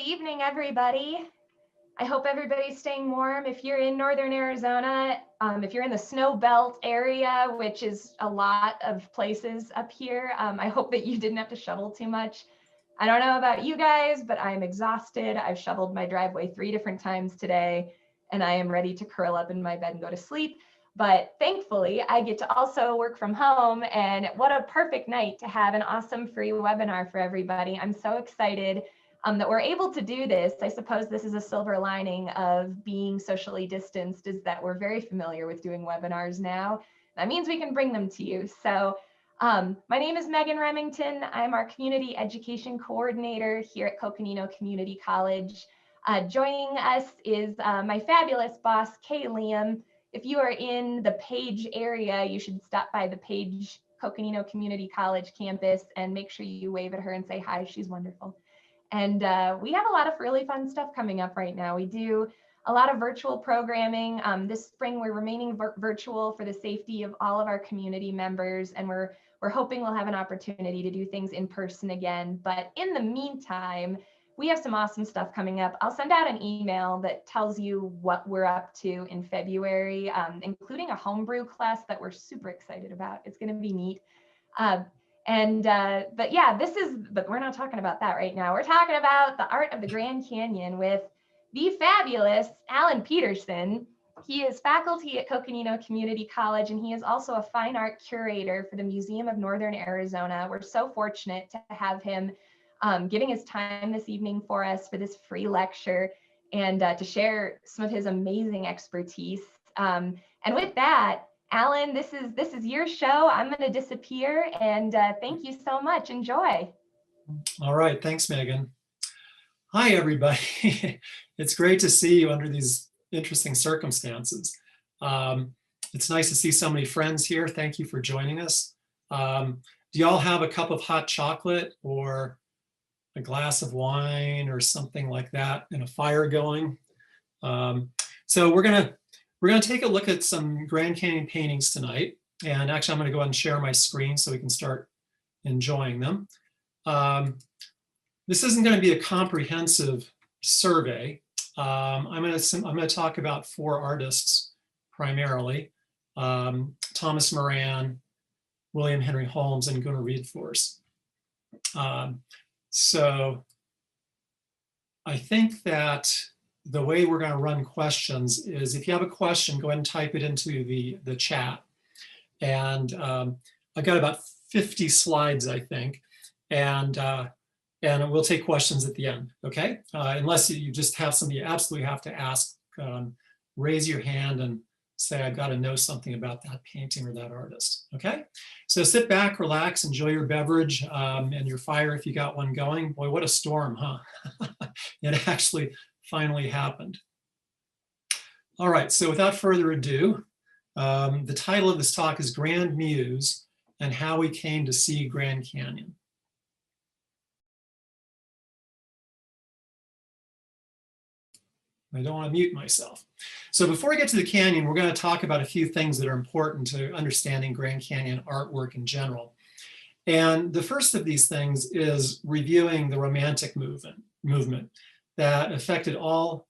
evening, everybody. I hope everybody's staying warm. If you're in northern Arizona, if you're in the snow belt area, which is a lot of places up here, I hope that you didn't have to shovel too much. I don't know about you guys, but I'm exhausted. I've shoveled my driveway 3 different times today, and I am ready to curl up in my bed and go to sleep. But thankfully, I get to also work from home, and what a perfect night to have an awesome free webinar for everybody. I'm so excited that we're able to do this. I suppose this is a silver lining of being socially distanced, is that we're very familiar with doing webinars now. That means we can bring them to you. So my name is Megan Remington. I'm our community education coordinator here at Coconino Community College. Joining us is my fabulous boss, Kay Liam. If you are in the Page area, you should stop by the Page Coconino Community College campus and make sure you wave at her and say hi. She's wonderful. And we have a lot of really fun stuff coming up right now. We do a lot of virtual programming. This spring, we're remaining virtual for the safety of all of our community members, and we're hoping we'll have an opportunity to do things in person again. But in the meantime, we have some awesome stuff coming up. I'll send out an email that tells you what we're up to in February, including a homebrew class that we're super excited about. It's going to be neat. But yeah, but we're not talking about that right now. We're talking about the art of the Grand Canyon with the fabulous Alan Petersen. He is faculty at Coconino Community College, and he is also a fine art curator for the Museum of Northern Arizona. We're so fortunate to have him giving his time this evening for us for this free lecture and to share some of his amazing expertise. And with that, Alan, this is your show. I'm going to disappear, and thank you so much. Enjoy. All right. Thanks, Megan. Hi, everybody. It's great to see you under these interesting circumstances. It's nice to see so many friends here. Thank you for joining us. Do you all have a cup of hot chocolate or a glass of wine or something like that and a fire going? So we're going to take a look at some Grand Canyon paintings tonight. And actually, I'm going to go ahead and share my screen so we can start enjoying them. This isn't going to be a comprehensive survey. I'm going to talk about 4 artists primarily: Thomas Moran, William Henry Holmes, and Gunnar Wiedforce. So I think that the way we're going to run questions is, if you have a question, go ahead and type it into the chat. And I've got about 50 slides, I think, and we'll take questions at the end, okay? Unless you just have something you absolutely have to ask, raise your hand and say, I've got to know something about that painting or that artist, okay? So sit back, relax, enjoy your beverage and your fire if you got one going. Boy, what a storm, huh? It actually finally happened. All right, so without further ado, the title of this talk is Grand Muse and How We Came to See Grand Canyon. I don't want to mute myself. So before we get to the canyon, we're going to talk about a few things that are important to understanding Grand Canyon artwork in general. And the first of these things is reviewing the Romantic movement that affected all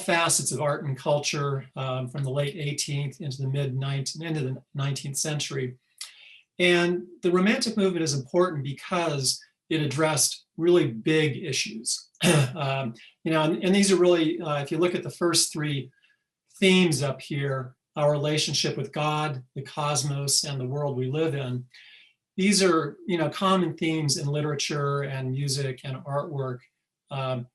facets of art and culture from the late 18th into the into the 19th century. And the Romantic movement is important because it addressed really big issues. And these are really, if you look at the first 3 themes up here, our relationship with God, the cosmos, and the world we live in, these are, common themes in literature and music and artwork,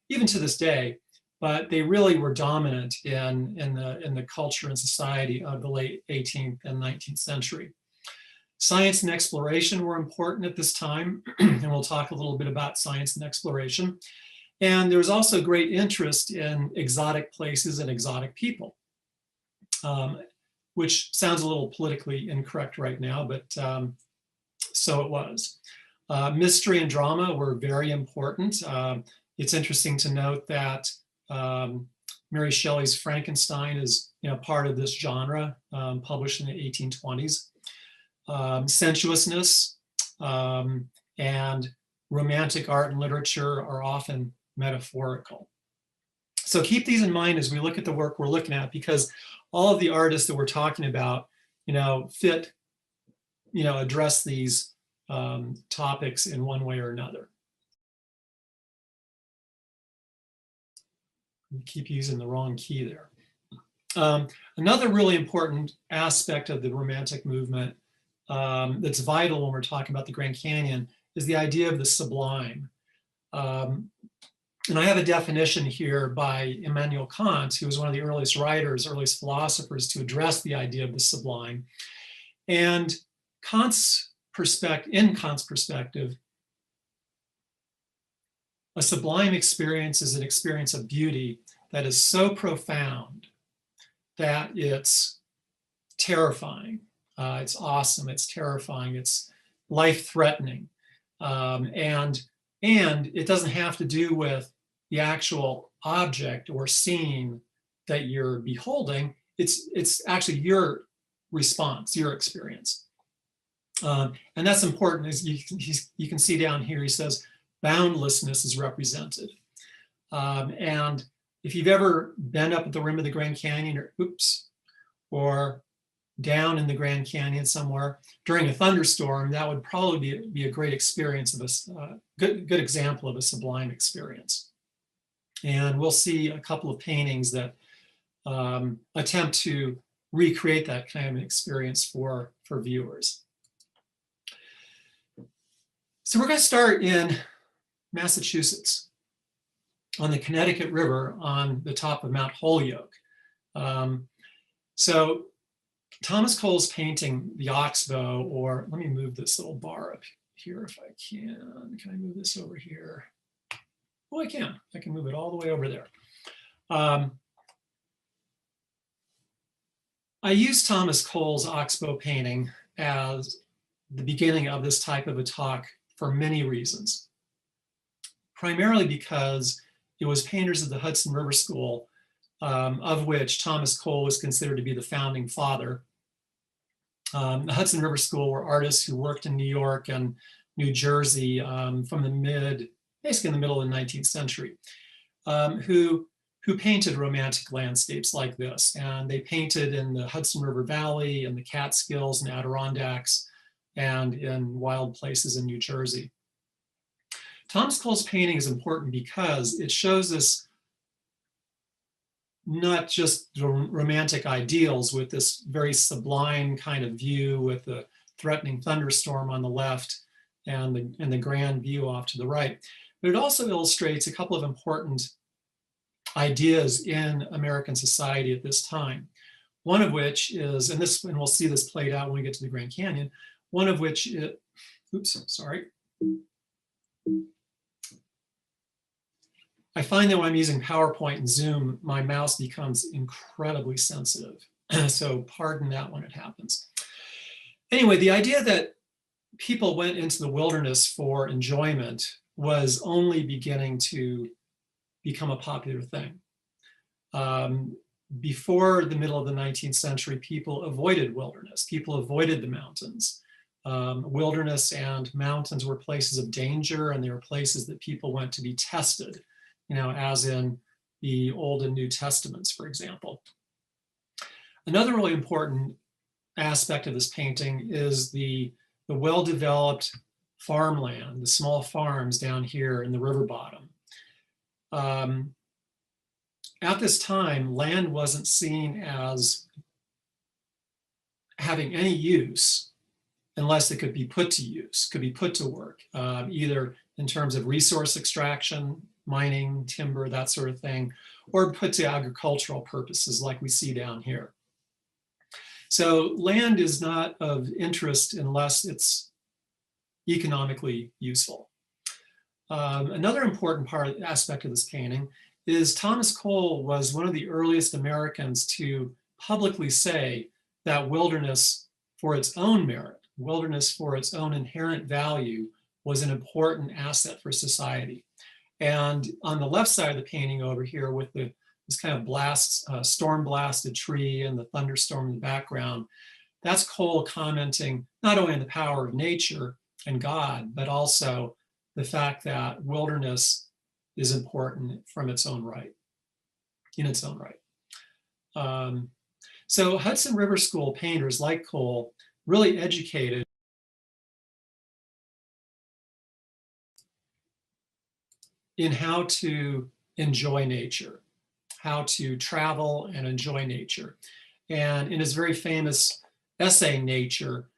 even to this day, but they really were dominant in the culture and society of the late 18th and 19th century. Science and exploration were important at this time, and we'll talk a little bit about science and exploration. And there was also great interest in exotic places and exotic people, which sounds a little politically incorrect right now, but so it was. Mystery and drama were very important. It's interesting to note that Mary Shelley's Frankenstein is part of this genre, published in the 1820s. Sensuousness and romantic art and literature are often metaphorical. So keep these in mind as we look at the work we're looking at, because all of the artists that we're talking about, address these topics in one way or another. Keep using the wrong key there. Another really important aspect of the Romantic movement that's vital when we're talking about the Grand Canyon is the idea of the sublime. And I have a definition here by Immanuel Kant, who was one of the earliest writers, earliest philosophers to address the idea of the sublime. And in Kant's perspective, a sublime experience is an experience of beauty that is so profound that it's terrifying, it's awesome, it's terrifying, it's life-threatening, and it doesn't have to do with the actual object or scene that you're beholding. It's actually your response, your experience, and that's important. As you can see down here, he says boundlessness is represented, and if you've ever been up at the rim of the Grand Canyon, or down in the Grand Canyon somewhere during a thunderstorm, that would probably be a great experience of a good example of a sublime experience. And we'll see a couple of paintings that attempt to recreate that kind of an experience for viewers. So we're going to start in Massachusetts on the Connecticut River on the top of Mount Holyoke. So Thomas Cole's painting The Oxbow, or let me move this little bar up here if I can. Can I move this over here? Oh, I can. I can move it all the way over there. I use Thomas Cole's Oxbow painting as the beginning of this type of a talk for many reasons. Primarily because it was painters of the Hudson River School, of which Thomas Cole was considered to be the founding father. The Hudson River School were artists who worked in New York and New Jersey from basically in the middle of the 19th century, who painted romantic landscapes like this. And they painted in the Hudson River Valley and the Catskills and Adirondacks and in wild places in New Jersey. Thomas Cole's painting is important because it shows us not just the romantic ideals with this very sublime kind of view with the threatening thunderstorm on the left and the grand view off to the right, but it also illustrates a couple of important ideas in American society at this time. One of which is, and we'll see this played out when we get to the Grand Canyon, one of which is, I find that when I'm using PowerPoint and Zoom, my mouse becomes incredibly sensitive. So pardon that when it happens. Anyway, the idea that people went into the wilderness for enjoyment was only beginning to become a popular thing. Before the middle of the 19th century, people avoided wilderness. People avoided the mountains. Wilderness and mountains were places of danger, and they were places that people went to be tested, as in the Old and New Testaments, for example. Another really important aspect of this painting is the well-developed farmland, the small farms down here in the river bottom. At this time, land wasn't seen as having any use unless it could be put to use, could be put to work, either in terms of resource extraction, mining, timber, that sort of thing, or put to agricultural purposes like we see down here. So land is not of interest unless it's economically useful. Another important aspect of this painting is Thomas Cole was one of the earliest Americans to publicly say that wilderness for its own merit, wilderness for its own inherent value, was an important asset for society. And on the left side of the painting over here with this kind of storm blasted tree and the thunderstorm in the background, that's Cole commenting not only on the power of nature and God, but also the fact that wilderness is important from its own right, in its own right. So Hudson River School painters like Cole really educated in how to enjoy nature, how to travel and enjoy nature. And in his very famous essay, Nature,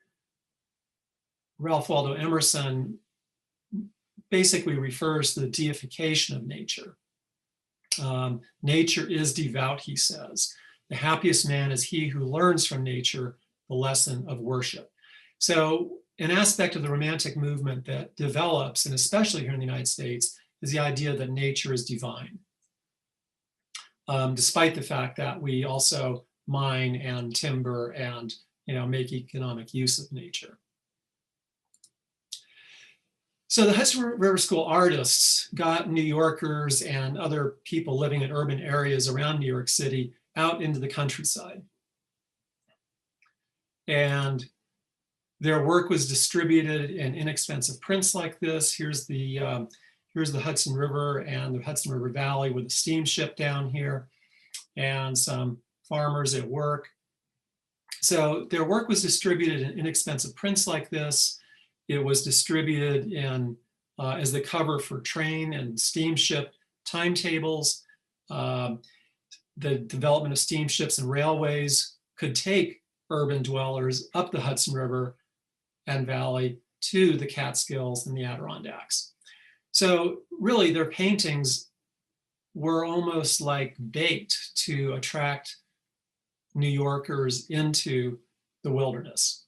Ralph Waldo Emerson basically refers to the deification of nature. Nature is devout, he says. The happiest man is he who learns from nature the lesson of worship. So an aspect of the Romantic movement that develops, and especially here in the United States, is the idea that nature is divine. Despite the fact that we also mine and timber and make economic use of nature. So the Hudson River School artists got New Yorkers and other people living in urban areas around New York City out into the countryside. And their work was distributed in inexpensive prints like this. Here's the Hudson River and the Hudson River Valley with a steamship down here and some farmers at work. So their work was distributed in inexpensive prints like this. It was distributed in as the cover for train and steamship timetables. The development of steamships and railways could take urban dwellers up the Hudson River and Valley to the Catskills and the Adirondacks. So really their paintings were almost like bait to attract New Yorkers into the wilderness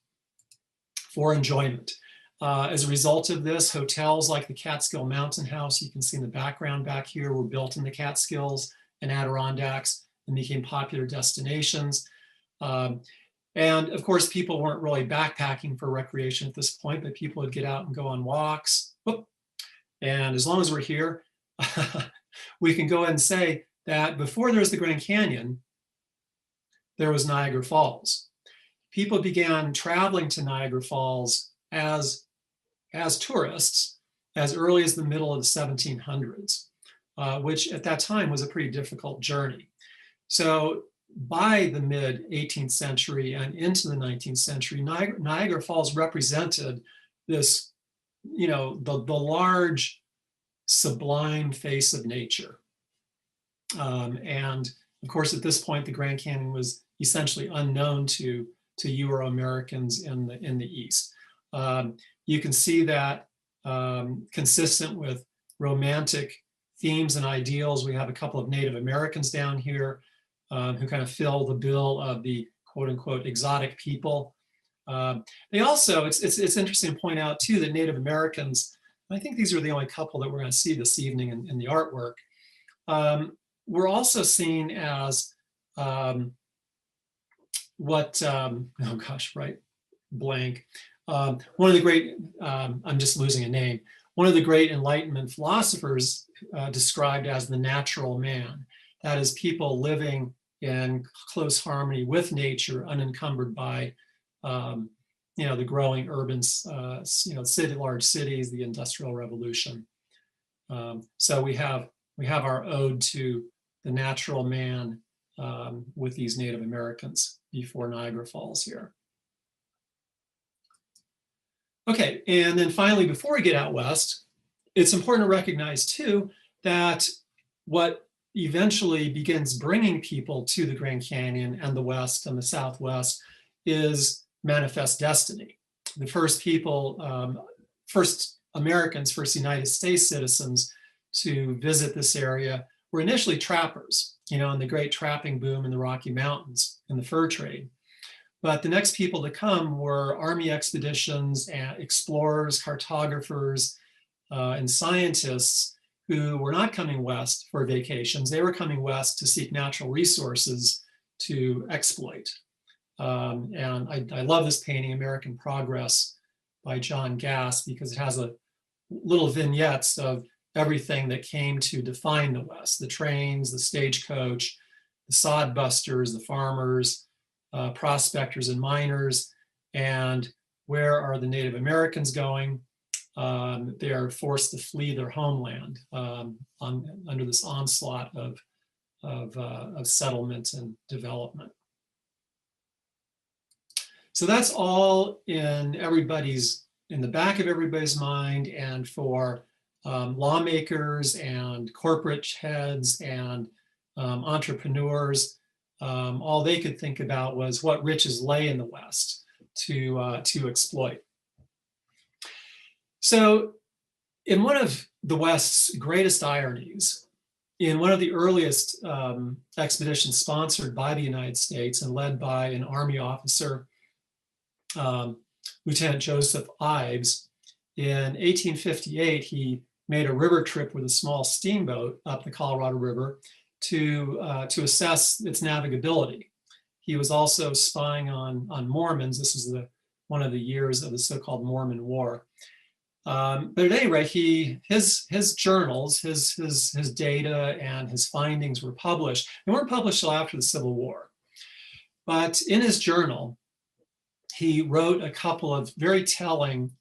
for enjoyment. As a result of this, hotels like the Catskill Mountain House, you can see in the background back here, were built in the Catskills and Adirondacks and became popular destinations. And of course, people weren't really backpacking for recreation at this point, but people would get out and go on walks. Whoop. And as long as we're here, we can go ahead and say that before there was the Grand Canyon, there was Niagara Falls. People began traveling to Niagara Falls as tourists as early as the middle of the 1700s, which at that time was a pretty difficult journey. So by the mid 18th century and into the 19th century, Niagara Falls represented this, the large, sublime face of nature. And of course, at this point, the Grand Canyon was essentially unknown to Euro-Americans in the East. You can see that consistent with romantic themes and ideals. We have a couple of Native Americans down here who kind of fill the bill of the quote unquote exotic people. They also, it's interesting to point out too that Native Americans, I think these are the only couple that we're going to see this evening in the artwork, were also seen as oh gosh, right, blank. One of the great, I'm just losing a name, one of the great Enlightenment philosophers described as the natural man. That is, people living in close harmony with nature, unencumbered by, the growing urban, large cities, the Industrial Revolution. So we have our ode to the natural man with these Native Americans before Niagara Falls here. Okay, and then finally, before we get out west, it's important to recognize too that what eventually begins bringing people to the Grand Canyon and the West and the Southwest is manifest destiny. The first people, first Americans, first United States citizens to visit this area were initially trappers, in the great trapping boom in the Rocky Mountains in the fur trade. But the next people to come were army expeditions and explorers, cartographers, and scientists who were not coming west for vacations. They were coming west to seek natural resources to exploit. And I love this painting, American Progress by John Gass, because it has a little vignettes of everything that came to define the West: the trains, the stagecoach, the sod busters, the farmers, prospectors and miners, and where are the Native Americans going? They are forced to flee their homeland under this onslaught of settlement and development. So that's all in the back of everybody's mind, and for lawmakers and corporate heads and entrepreneurs, all they could think about was what riches lay in the West to exploit. So in one of the West's greatest ironies, in one of the earliest expeditions sponsored by the United States and led by an Army officer, Lieutenant Joseph Ives, in 1858, he made a river trip with a small steamboat up the Colorado River to assess its navigability. He was also spying on Mormons. This was one of the years of the so-called Mormon War. But at any rate, his journals, his data and his findings were published. They weren't published till after the Civil War. But in his journal, he wrote a couple of very telling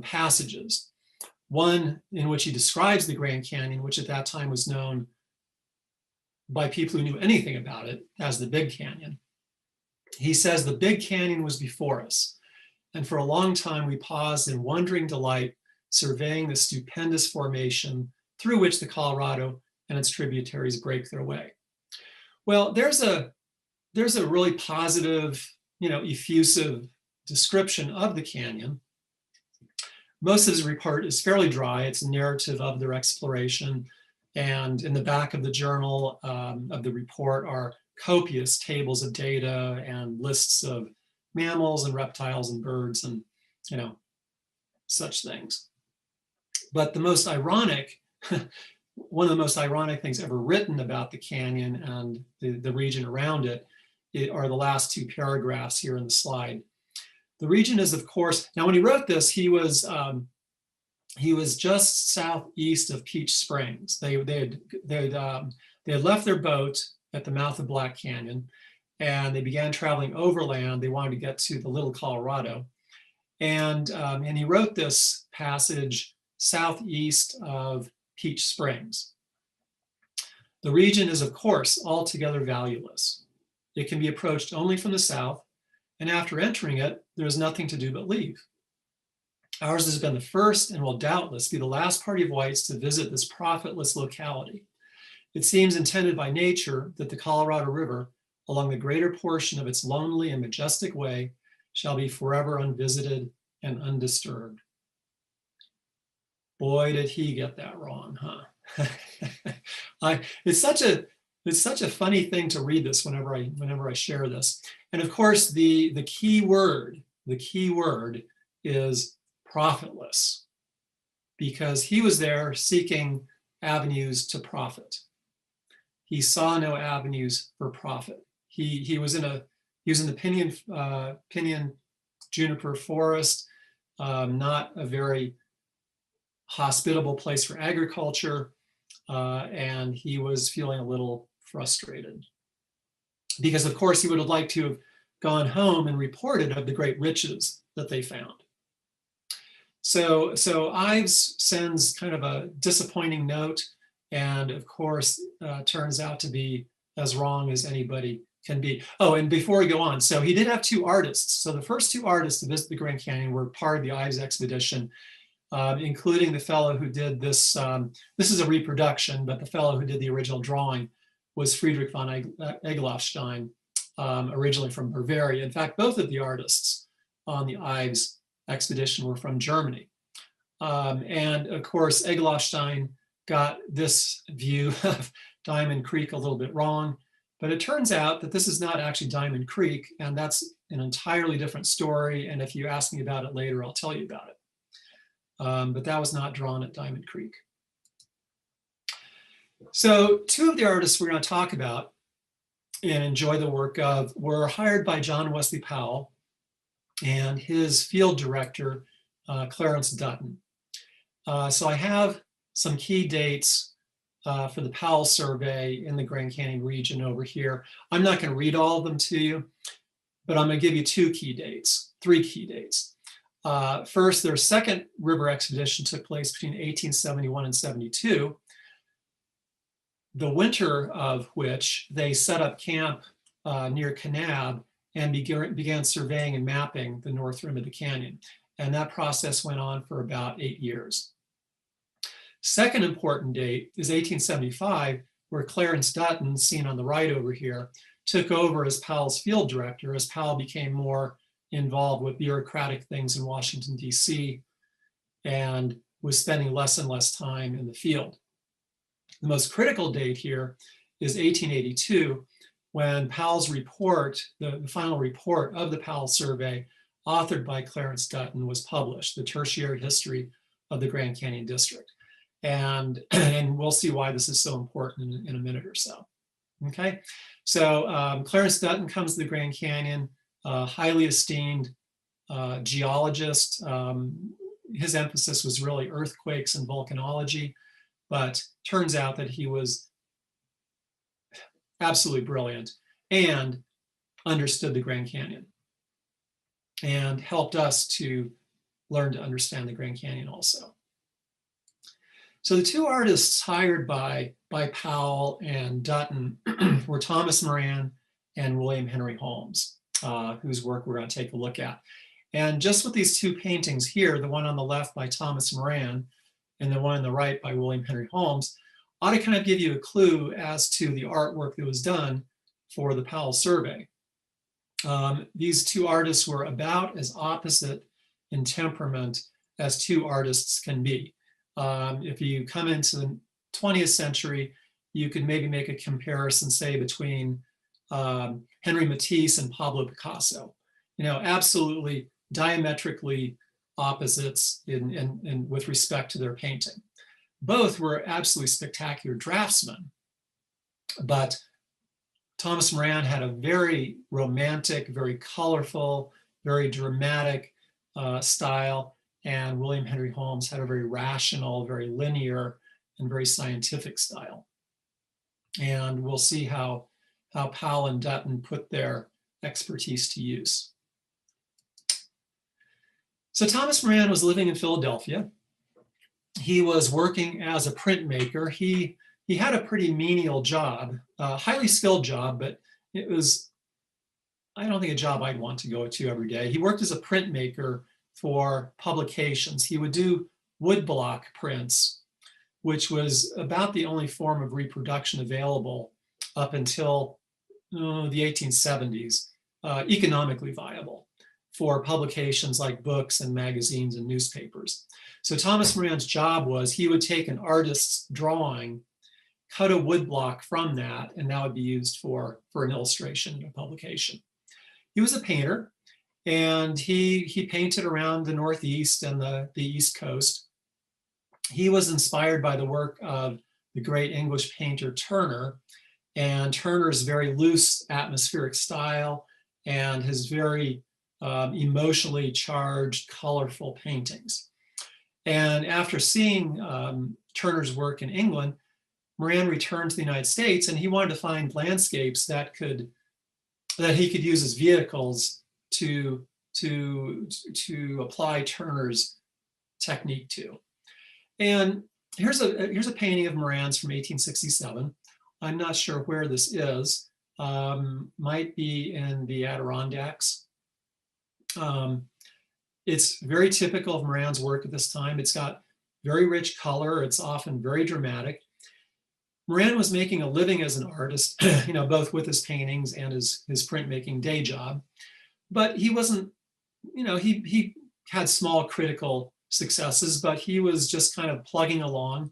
passages. One in which he describes the Grand Canyon, which at that time was known by people who knew anything about it as the Big Canyon. He says, "The Big Canyon was before us, and for a long time we paused in wondering delight, surveying the stupendous formation through which the Colorado and its tributaries break their way." Well, there's a really positive, effusive description of the canyon. Most of his report is fairly dry. It's a narrative of their exploration. And in the back of the journal of the report are copious tables of data and lists of mammals and reptiles and birds and, such things. But the most ironic, one of the most ironic things ever written about the canyon and the region around it are the last two paragraphs here in the slide. The region is, of course, now when he wrote this, he was just southeast of Peach Springs. They had left their boat at the mouth of Black Canyon, and they began traveling overland. They wanted to get to the Little Colorado, and he wrote this passage southeast of Peach Springs. The region is, of course, altogether valueless. It can be approached only from the south, and after entering it, there is nothing to do but leave. Ours has been the first and will doubtless be the last party of whites to visit this profitless locality. It seems intended by nature that the Colorado River, along the greater portion of its lonely and majestic way, shall be forever unvisited and undisturbed. Boy, did he get that wrong, huh? It's such a funny thing to read this whenever I share this. And of course, the key word is profitless, because he was there seeking avenues to profit. He saw no avenues for profit. He was in the pinyon juniper forest, not a very hospitable place for agriculture, and he was feeling a little frustrated, because of course he would have liked to have gone home and reported of the great riches that they found. So Ives sends kind of a disappointing note, and of course turns out to be as wrong as anybody can be. Oh, and before we go on, so he did have two artists. So the first two artists to visit the Grand Canyon were part of the Ives expedition, including the fellow who did this. This is a reproduction, but the fellow who did the original drawing was Friedrich von Egloffstein, originally from Bavaria. In fact, both of the artists on the Ives expedition were from Germany. And of course, Egloffstein got this view of Diamond Creek a little bit wrong, but it turns out that this is not actually Diamond Creek, and that's an entirely different story. And if you ask me about it later, I'll tell you about it. But that was not drawn at Diamond Creek. So two of the artists we're going to talk about and enjoy the work of were hired by John Wesley Powell and his field director, Clarence Dutton. So I have some key dates for the Powell survey in the Grand Canyon region over here. I'm not going to read all of them to you, but I'm going to give you three key dates. First, their second river expedition took place between 1871 and 72, the winter of which they set up camp near Kanab and began surveying and mapping the north rim of the canyon. And that process went on for about 8 years. Second important date is 1875, where Clarence Dutton, seen on the right over here, took over as Powell's field director as Powell became more involved with bureaucratic things in Washington, D.C., and was spending less and less time in the field. The most critical date here is 1882, when Powell's report, the final report of the Powell survey, authored by Clarence Dutton, was published, The Tertiary History of the Grand Canyon District. And we'll see why this is so important in a minute or so. Okay, so Clarence Dutton comes to the Grand Canyon, highly esteemed geologist. His emphasis was really earthquakes and volcanology, but turns out that he was absolutely brilliant and understood the Grand Canyon and helped us to learn to understand the Grand Canyon also. So the two artists hired by Powell and Dutton were Thomas Moran and William Henry Holmes, whose work we're going to take a look at. And just with these two paintings here, the one on the left by Thomas Moran and the one on the right by William Henry Holmes, ought to kind of give you a clue as to the artwork that was done for the Powell survey. These two artists were about as opposite in temperament as two artists can be. If you come into the 20th century, you could maybe make a comparison, say, between Henri Matisse and Pablo Picasso. You know, absolutely diametrically opposites in with respect to their painting. Both were absolutely spectacular draftsmen, but Thomas Moran had a very romantic, very colorful, very dramatic style, and William Henry Holmes had a very rational, very linear, and very scientific style. And we'll see how Powell and Dutton put their expertise to use. So Thomas Moran was living in Philadelphia. He was working as a printmaker. He had a pretty menial job, a highly skilled job, but it was, I don't think, a job I'd want to go to every day. He worked as a printmaker for publications. He would do woodblock prints, which was about the only form of reproduction available up until the 1870s, economically viable for publications like books and magazines and newspapers. So Thomas Moran's job was he would take an artist's drawing, cut a woodblock from that, and that would be used for an illustration in a publication. He was a painter, and he painted around the Northeast and the East Coast. He was inspired by the work of the great English painter Turner, and Turner's very loose atmospheric style and his very emotionally charged, colorful paintings. And after seeing Turner's work in England, Moran returned to the United States, and he wanted to find landscapes that he could use as vehicles to apply Turner's technique to. And here's a painting of Moran's from 1867. I'm not sure where this is. Might be in the Adirondacks. It's very typical of Moran's work at this time. It's got very rich color. It's often very dramatic. Moran was making a living as an artist, you know, both with his paintings and his printmaking day job. But he wasn't, you know, he had small critical successes, but he was just kind of plugging along,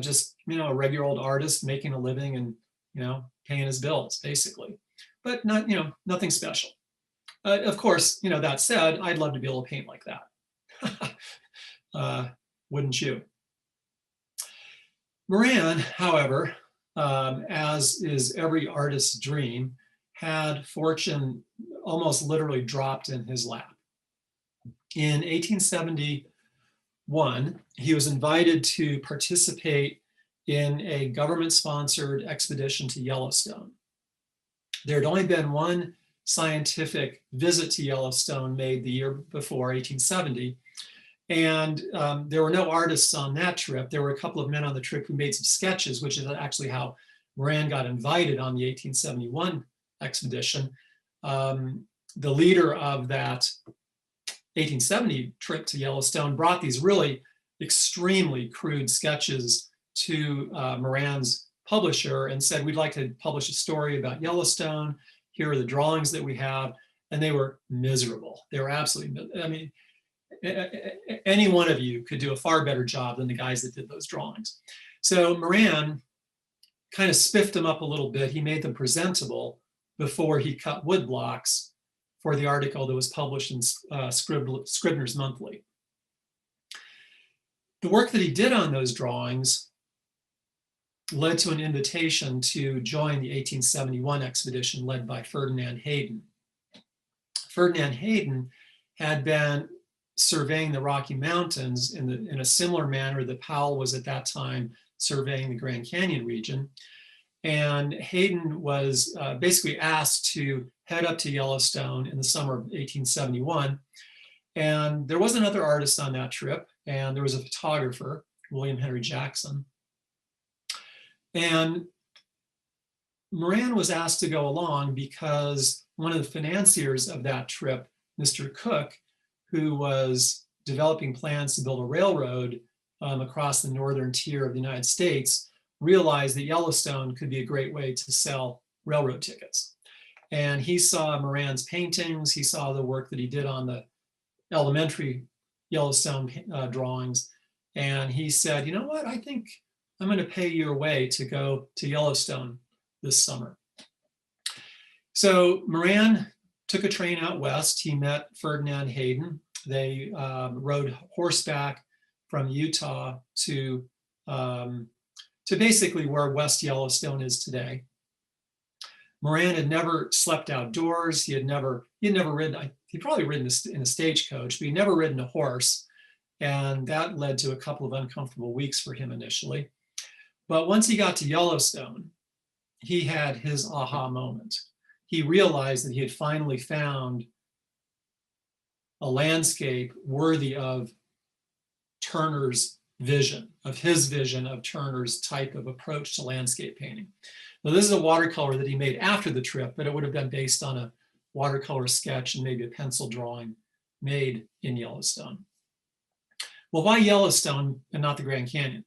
just, you know, a regular old artist making a living and, you know, paying his bills, basically. But not, you know, nothing special. Of course, you know, that said, I'd love to be able to paint like that. Wouldn't you? Moran, however, as is every artist's dream, had fortune almost literally dropped in his lap. In 1871, he was invited to participate in a government-sponsored expedition to Yellowstone. There had only been one scientific visit to Yellowstone made the year before, 1870. And there were no artists on that trip. There were a couple of men on the trip who made some sketches, which is actually how Moran got invited on the 1871 expedition. The leader of that 1870 trip to Yellowstone brought these really extremely crude sketches to Moran's publisher and said, we'd like to publish a story about Yellowstone. Here are the drawings that we have. And they were miserable. They were absolutely, I mean, any one of you could do a far better job than the guys that did those drawings. So Moran kind of spiffed them up a little bit. He made them presentable before he cut wood blocks for the article that was published in Scribner's Monthly. The work that he did on those drawings led to an invitation to join the 1871 expedition led by Ferdinand Hayden. Ferdinand Hayden had been surveying the Rocky Mountains in a similar manner that Powell was at that time surveying the Grand Canyon region. And Hayden was basically asked to head up to Yellowstone in the summer of 1871. And there was another artist on that trip, and there was a photographer, William Henry Jackson. And Moran was asked to go along because one of the financiers of that trip, Mr. Cook, who was developing plans to build a railroad across the northern tier of the United States, realized that Yellowstone could be a great way to sell railroad tickets. And he saw Moran's paintings, he saw the work that he did on the elementary Yellowstone drawings, and he said, you know what, I think I'm going to pay your way to go to Yellowstone this summer. So Moran took a train out west. He met Ferdinand Hayden. They rode horseback from Utah to basically where West Yellowstone is today. Moran had never slept outdoors. He had never ridden, he'd probably ridden in a stagecoach, but he'd never ridden a horse. And that led to a couple of uncomfortable weeks for him initially. But once he got to Yellowstone, he had his aha moment. He realized that he had finally found a landscape worthy of Turner's vision, of his vision of Turner's type of approach to landscape painting. Now, this is a watercolor that he made after the trip, but it would have been based on a watercolor sketch and maybe a pencil drawing made in Yellowstone. Well, why Yellowstone and not the Grand Canyon?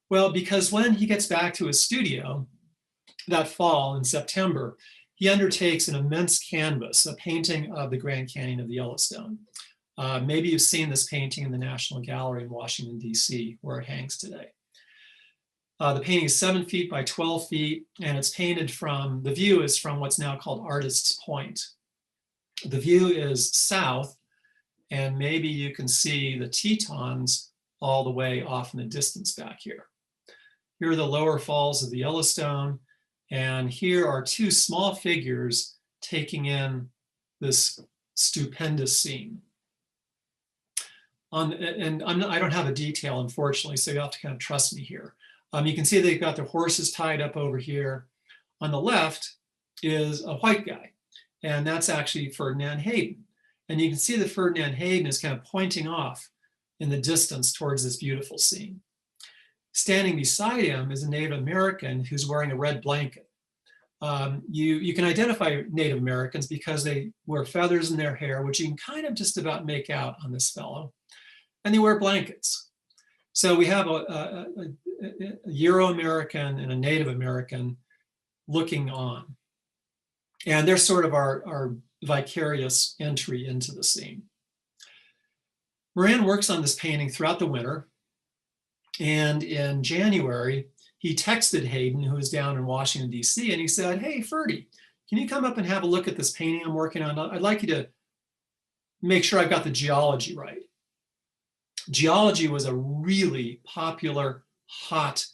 Well, because when he gets back to his studio that fall in September, he undertakes an immense canvas, a painting of the Grand Canyon of the Yellowstone. Maybe you've seen this painting in the National Gallery in Washington, D.C., where it hangs today. The painting is 7 feet by 12 feet, and it's painted from, the view is from what's now called Artist's Point. The view is south, and maybe you can see the Tetons all the way off in the distance back here. Here are the lower falls of the Yellowstone, and here are two small figures taking in this stupendous scene. I don't have a detail, unfortunately, so you have to kind of trust me here. You can see they've got their horses tied up over here. On the left is a white guy, and that's actually Ferdinand Hayden. And you can see that Ferdinand Hayden is kind of pointing off in the distance towards this beautiful scene. Standing beside him is a Native American who's wearing a red blanket. You can identify Native Americans because they wear feathers in their hair, which you can kind of just about make out on this fellow. And they wear blankets. So we have a Euro-American and a Native American looking on. And they're sort of our vicarious entry into the scene. Moran works on this painting throughout the winter. And in January, he texted Hayden, who was down in Washington, D.C., and he said, hey, Ferdy, can you come up and have a look at this painting I'm working on? I'd like you to make sure I've got the geology right. Geology was a really popular, hot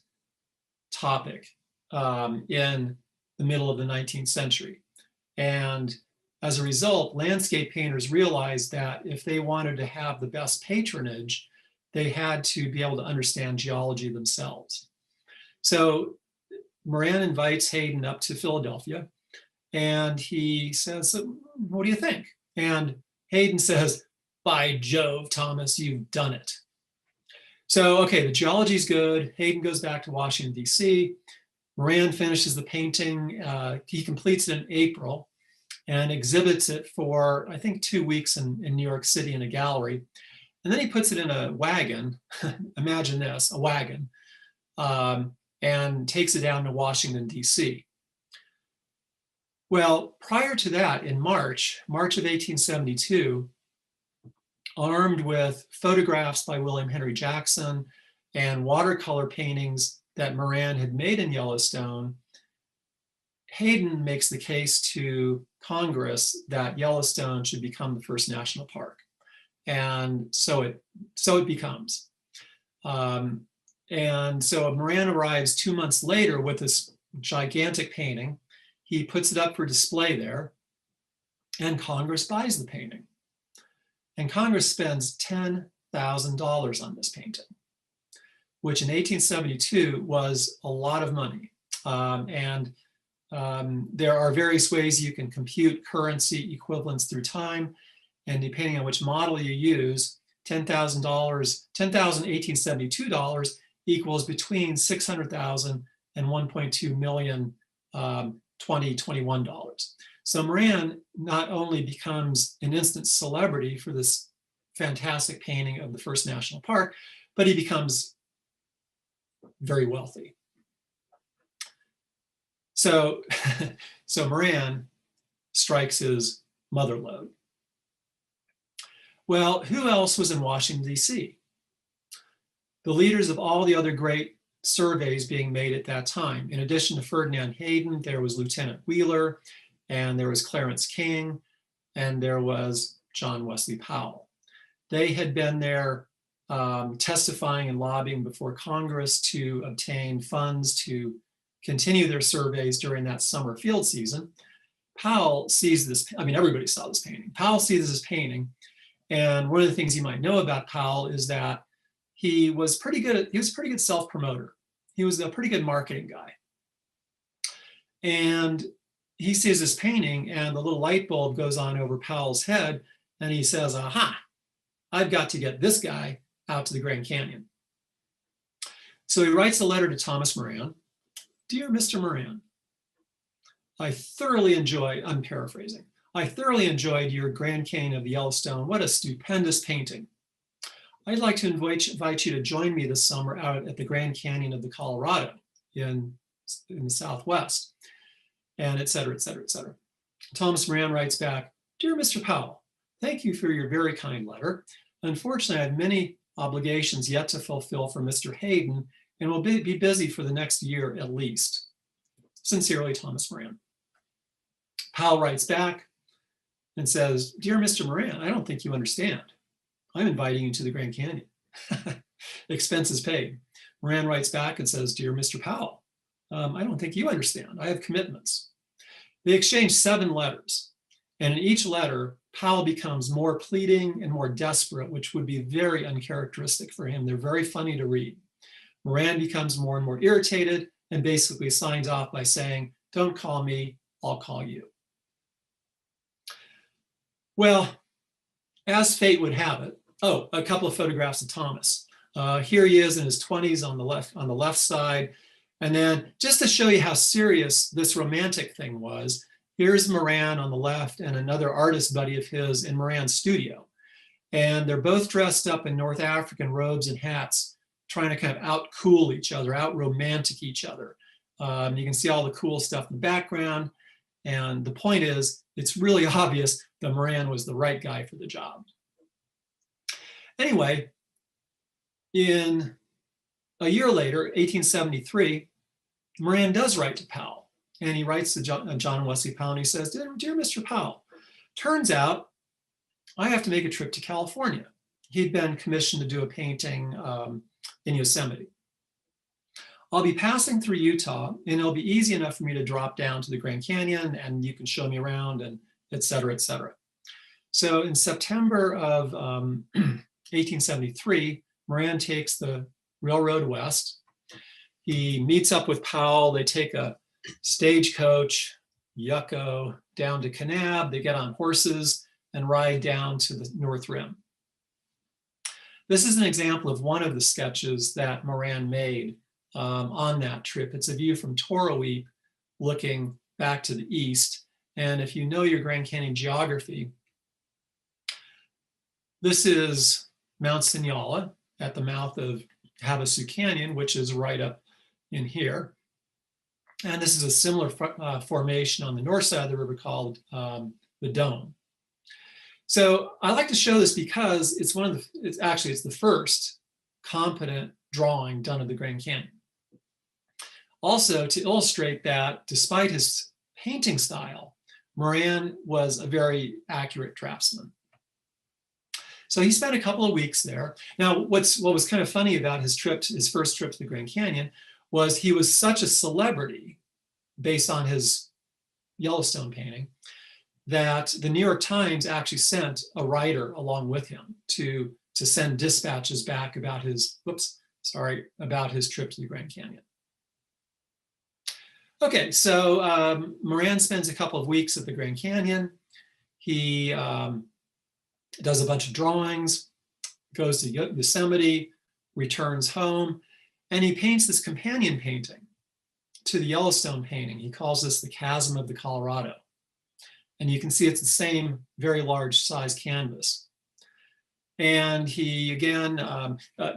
topic in the middle of the 19th century. And as a result, landscape painters realized that if they wanted to have the best patronage, they had to be able to understand geology themselves. So Moran invites Hayden up to Philadelphia, And he says, "So, what do you think?" And Hayden says, "By Jove, Thomas, you've done it." So, okay, the geology's good. Hayden goes back to Washington, D.C. Moran finishes the painting. He completes it in April and exhibits it for, I think, 2 weeks in New York City in a gallery. And then he puts it in a wagon, imagine this, a wagon, and takes it down to Washington, D.C. Well, prior to that, in March of 1872, armed with photographs by William Henry Jackson and watercolor paintings that Moran had made in Yellowstone, Hayden makes the case to Congress that Yellowstone should become the first national park. And so it becomes. And so Moran arrives 2 months later with this gigantic painting. He puts it up for display there, and Congress buys the painting. And Congress spends $10,000 on this painting, which in 1872 was a lot of money. There are various ways you can compute currency equivalents through time. And depending on which model you use, $10,1872 equals between $600,000 and $1.2 million 2021 dollars. So Moran not only becomes an instant celebrity for this fantastic painting of the first national park, but he becomes very wealthy. So, so Moran strikes his mother lode. Well, who else was in Washington, D.C.? The leaders of all the other great surveys being made at that time. In addition to Ferdinand Hayden, there was Lieutenant Wheeler, and there was Clarence King, and there was John Wesley Powell. They had been there testifying and lobbying before Congress to obtain funds to continue their surveys during that summer field season. Powell sees this, I mean, everybody saw this painting. Powell sees this painting, and one of the things you might know about Powell is that he was a pretty good self-promoter. He was a pretty good marketing guy. And he sees this painting, and the little light bulb goes on over Powell's head, and he says, aha, I've got to get this guy out to the Grand Canyon. So he writes a letter to Thomas Moran. Dear Mr. Moran, I thoroughly enjoyed, I'm paraphrasing, I thoroughly enjoyed your Grand Canyon of the Yellowstone. What a stupendous painting. I'd like to invite you to join me this summer out at the Grand Canyon of the Colorado in the Southwest, and et cetera, et cetera, et cetera. Thomas Moran writes back, Dear Mr. Powell, thank you for your very kind letter. Unfortunately, I have many obligations yet to fulfill for Mr. Hayden and will be busy for the next year at least. Sincerely, Thomas Moran. Powell writes back and says, Dear Mr. Moran, I don't think you understand. I'm inviting you to the Grand Canyon. Expenses paid. Moran writes back and says, Dear Mr. Powell, I don't think you understand. I have commitments. They exchange 7 letters. And in each letter, Powell becomes more pleading and more desperate, which would be very uncharacteristic for him. They're very funny to read. Moran becomes more and more irritated and basically signs off by saying, don't call me, I'll call you. Well, as fate would have it, oh, a couple of photographs of Thomas. Here he is in his 20s on the left side. And then just to show you how serious this romantic thing was, here's Moran on the left and another artist buddy of his in Moran's studio. And they're both dressed up in North African robes and hats, trying to kind of out-cool each other, out-romantic each other. You can see all the cool stuff in the background. And the point is, it's really obvious that Moran was the right guy for the job. Anyway, in a year later, 1873, Moran does write to Powell. And he writes to John Wesley Powell, and he says, Dear Mr. Powell, turns out I have to make a trip to California. He'd been commissioned to do a painting in Yosemite. I'll be passing through Utah, and it'll be easy enough for me to drop down to the Grand Canyon, and you can show me around, and et cetera, et cetera. So in September of 1873, Moran takes the railroad west. He meets up with Powell. They take a stagecoach Yucco down to Kanab. They get on horses and ride down to the North Rim. This is an example of one of the sketches that Moran made on that trip. It's a view from Toroweap looking back to the east. And if you know your Grand Canyon geography, this is Mount Sinyala at the mouth of Havasu Canyon, which is right up in here. And this is a similar formation on the north side of the river called the Dome. So I like to show this because it's it's the first competent drawing done of the Grand Canyon. Also, to illustrate that despite his painting style, Moran was a very accurate draftsman. So he spent a couple of weeks there. Now, what was kind of funny about his first trip to the Grand Canyon was he was such a celebrity based on his Yellowstone painting that the New York Times actually sent a writer along with him to send dispatches back about his trip to the Grand Canyon. Okay, so Moran spends a couple of weeks at the Grand Canyon. He does a bunch of drawings, goes to Yosemite, returns home, and he paints this companion painting to the Yellowstone painting. He calls this the Chasm of the Colorado. And you can see it's the same very large size canvas. And he, again,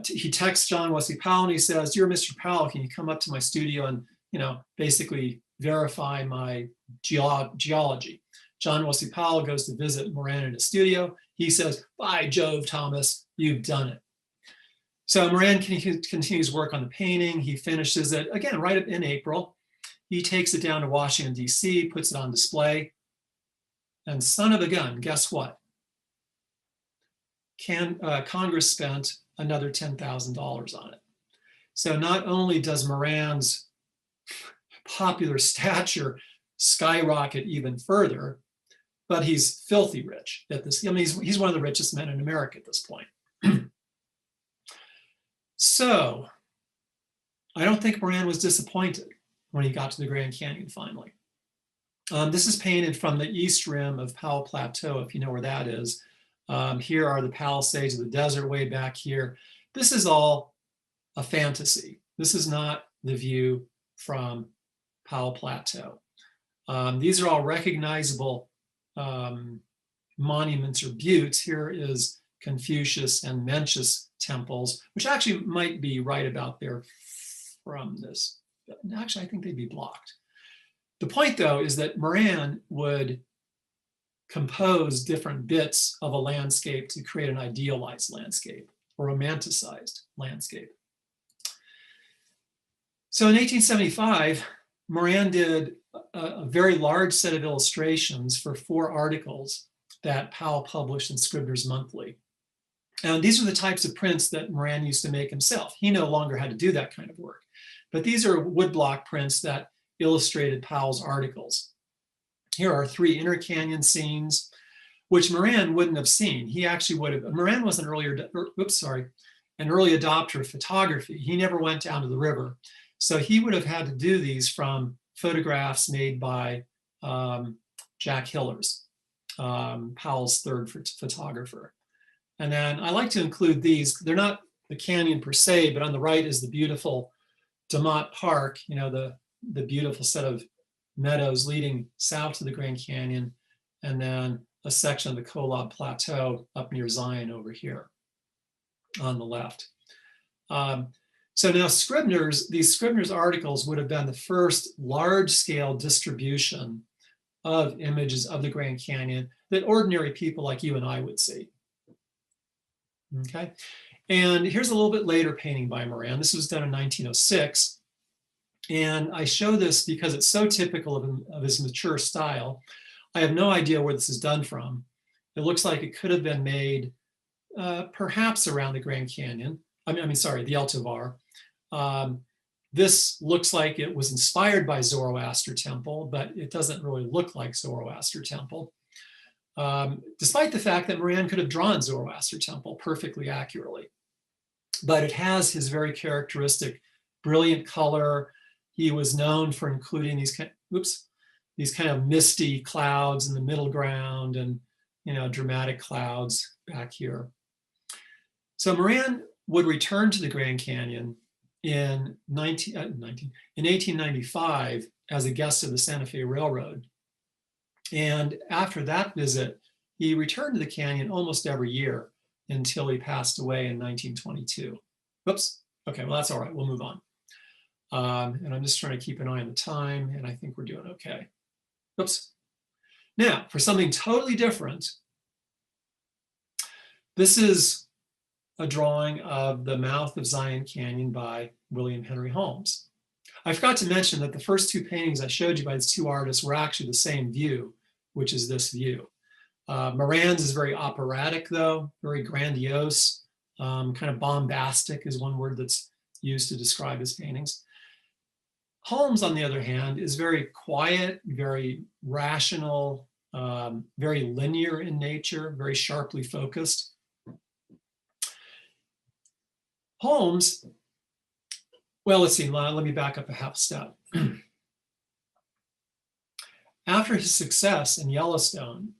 he texts John Wesley Powell and he says, "Dear Mr. Powell, can you come up to my studio and, basically verify my geology?" John Wesley Powell goes to visit Moran in his studio. He says, "By Jove, Thomas, you've done it." So Moran continues work on the painting. He finishes it, again, right in April. He takes it down to Washington, D.C., puts it on display. And son of a gun, guess what? Congress spent another $10,000 on it. So not only does Moran's popular stature skyrocket even further, but he's filthy rich at this. I mean, he's one of the richest men in America at this point. So I don't think Moran was disappointed when he got to the Grand Canyon finally. This is painted from the east rim of Powell Plateau, if you know where that is. Here are the Palisades of the desert way back here. This is all a fantasy. This is not the view from Powell Plateau. These are all recognizable monuments or buttes. Here is Confucius and Mencius temples, which actually might be right about there from this. Actually, I think they'd be blocked. The point, though, is that Moran would compose different bits of a landscape to create an idealized landscape or romanticized landscape. So in 1875, Moran did a very large set of illustrations for 4 articles that Powell published in Scribner's Monthly. And these are the types of prints that Moran used to make himself. He no longer had to do that kind of work. But these are woodblock prints that illustrated Powell's articles. Here are 3 inner canyon scenes, which Moran wouldn't have seen. He actually would have. Moran was an early adopter of photography. He never went down to the river. So he would have had to do these from photographs made by Jack Hillers, Powell's 3rd photographer. And then I like to include these. They're not the canyon per se, but on the right is the beautiful DeMott Park, the beautiful set of meadows leading south to the Grand Canyon, and then a section of the Kolob Plateau up near Zion over here on the left. So now these Scribner's articles would have been the first large-scale distribution of images of the Grand Canyon that ordinary people like you and I would see. Okay, and here's a little bit later painting by Moran. This was done in 1906. And I show this because it's so typical of his mature style. I have no idea where this is done from. It looks like it could have been made perhaps around the Grand Canyon. The El Tovar. This looks like it was inspired by Zoroaster Temple, but it doesn't really look like Zoroaster Temple. Despite the fact that Moran could have drawn Zoroaster Temple perfectly accurately. But it has his very characteristic brilliant color. He was known for including these these kind of misty clouds in the middle ground and, dramatic clouds back here. So Moran would return to the Grand Canyon in 1895 as a guest of the Santa Fe Railroad. And after that visit, he returned to the canyon almost every year until he passed away in 1922. Whoops. Okay, well, that's all right. We'll move on. And I'm just trying to keep an eye on the time, and I think we're doing okay. Oops. Now, for something totally different, this is a drawing of the mouth of Zion Canyon by William Henry Holmes. I forgot to mention that the first two paintings I showed you by these two artists were actually the same view, which is this view. Moran's is very operatic, though, very grandiose, kind of bombastic is one word that's used to describe his paintings. Holmes, on the other hand, is very quiet, very rational, very linear in nature, very sharply focused. Holmes, well, let's see, let me back up a half step. After his success in Yellowstone,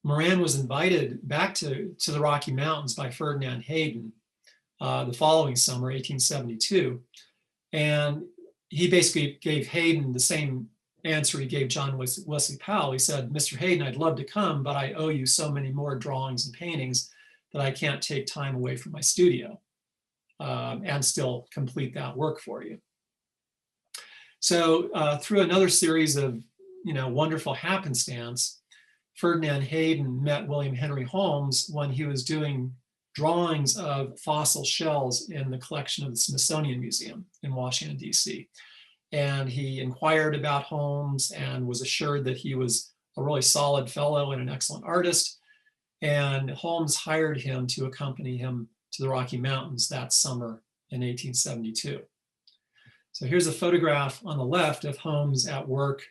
Moran was invited back to the Rocky Mountains by Ferdinand Hayden the following summer, 1872. And he basically gave Hayden the same answer he gave John Wesley Powell. He said, "Mr. Hayden, I'd love to come, but I owe you so many more drawings and paintings that I can't take time away from my studio and still complete that work for you." So through another series of wonderful happenstance, Ferdinand Hayden met William Henry Holmes when he was doing drawings of fossil shells in the collection of the Smithsonian Museum in Washington, D.C. And he inquired about Holmes and was assured that he was a really solid fellow and an excellent artist. And Holmes hired him to accompany him to the Rocky Mountains that summer in 1872. So here's a photograph on the left of Holmes at work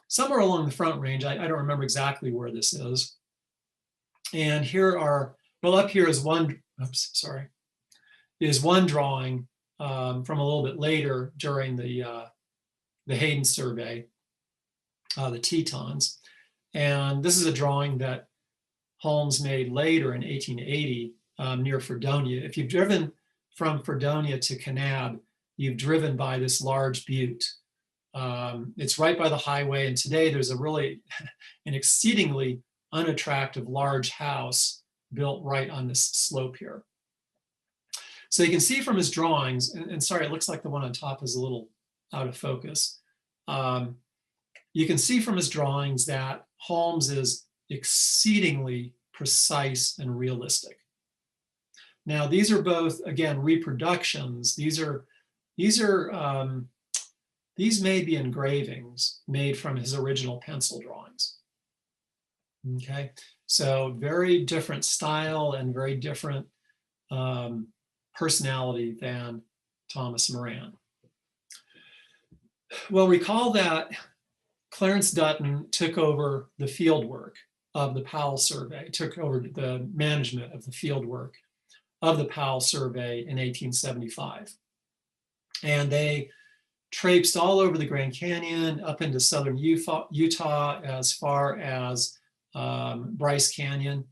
somewhere along the Front Range. I don't remember exactly where this is. And here are, well, up here is one drawing from a little bit later during the Hayden survey, the Tetons. And this is a drawing that Holmes made later in 1880 near Fredonia. If you've driven from Fredonia to Kanab, you've driven by this large butte. It's right by the highway, and today there's an exceedingly unattractive large house built right on this slope here. So you can see from his drawings, and sorry, it looks like the one on top is a little out of focus. You can see from his drawings that Holmes is exceedingly precise and realistic. Now, these are both, again, reproductions. These may be engravings made from his original pencil drawings. Okay, so very different style and very different personality than Thomas Moran. Well, recall that Clarence Dutton took over the field work of the Powell survey, took over the management of the field work of the Powell survey in 1875. And they traipsed all over the Grand Canyon, up into southern Utah as far as Bryce Canyon.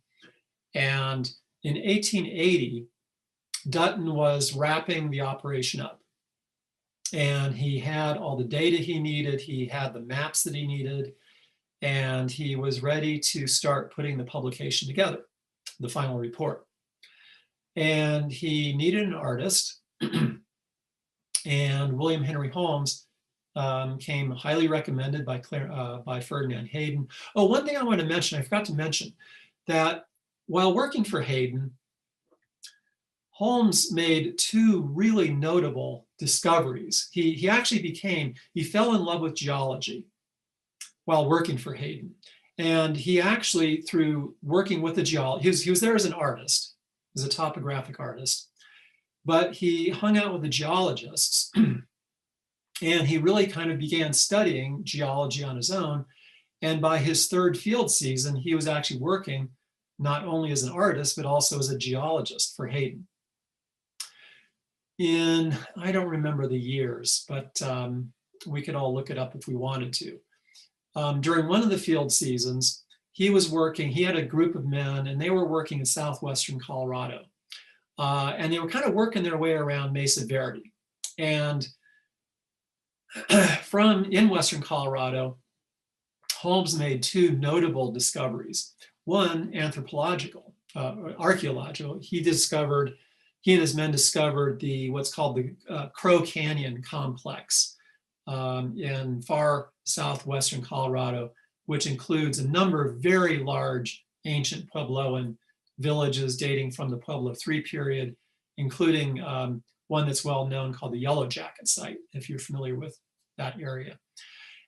And in 1880, Dutton was wrapping the operation up. And he had all the data he needed, he had the maps that he needed, and he was ready to start putting the publication together, the final report. And he needed an artist, and William Henry Holmes came highly recommended by Ferdinand Hayden. Oh, one thing I want to mention, I forgot to mention, that while working for Hayden, Holmes made two really notable discoveries. He fell in love with geology while working for Hayden. And he actually, through working with the geologist, he was there as an artist, as a topographic artist, but he hung out with the geologists and he really kind of began studying geology on his own. And by his third field season, he was actually working not only as an artist, but also as a geologist for Hayden. I don't remember the years, but We could all look it up if we wanted to. During one of the field seasons, he had a group of men, and they were working in southwestern Colorado. And they were kind of working their way around Mesa Verde. And in western Colorado, Holmes made two notable discoveries. One, archaeological. He and his men discovered what's called the Crow Canyon complex in far southwestern Colorado, which includes a number of very large ancient Puebloan villages dating from the Pueblo III period, including one that's well known called the Yellow Jacket site, if you're familiar with that area.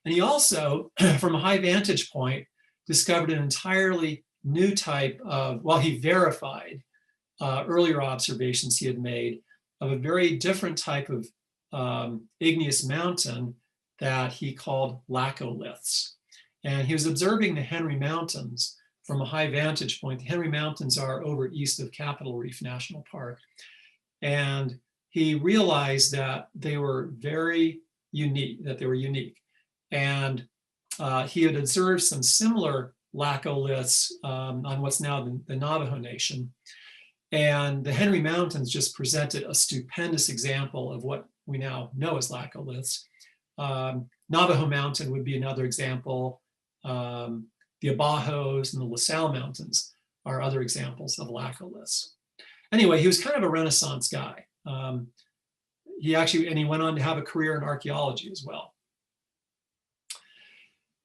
And he also, from a high vantage point, discovered an entirely new type of, he verified earlier observations he had made of a very different type of igneous mountain that he called laccoliths. And he was observing the Henry Mountains from a high vantage point. The Henry Mountains are over east of Capitol Reef National Park. And he realized that they were very unique, And he had observed some similar laccoliths on what's now the Navajo Nation. And the Henry Mountains just presented a stupendous example of what we now know as laccoliths. Navajo Mountain would be another example. The Abajos and the La Salle Mountains are other examples of laccoliths. Anyway, he was kind of a Renaissance guy. He went on to have a career in archaeology as well.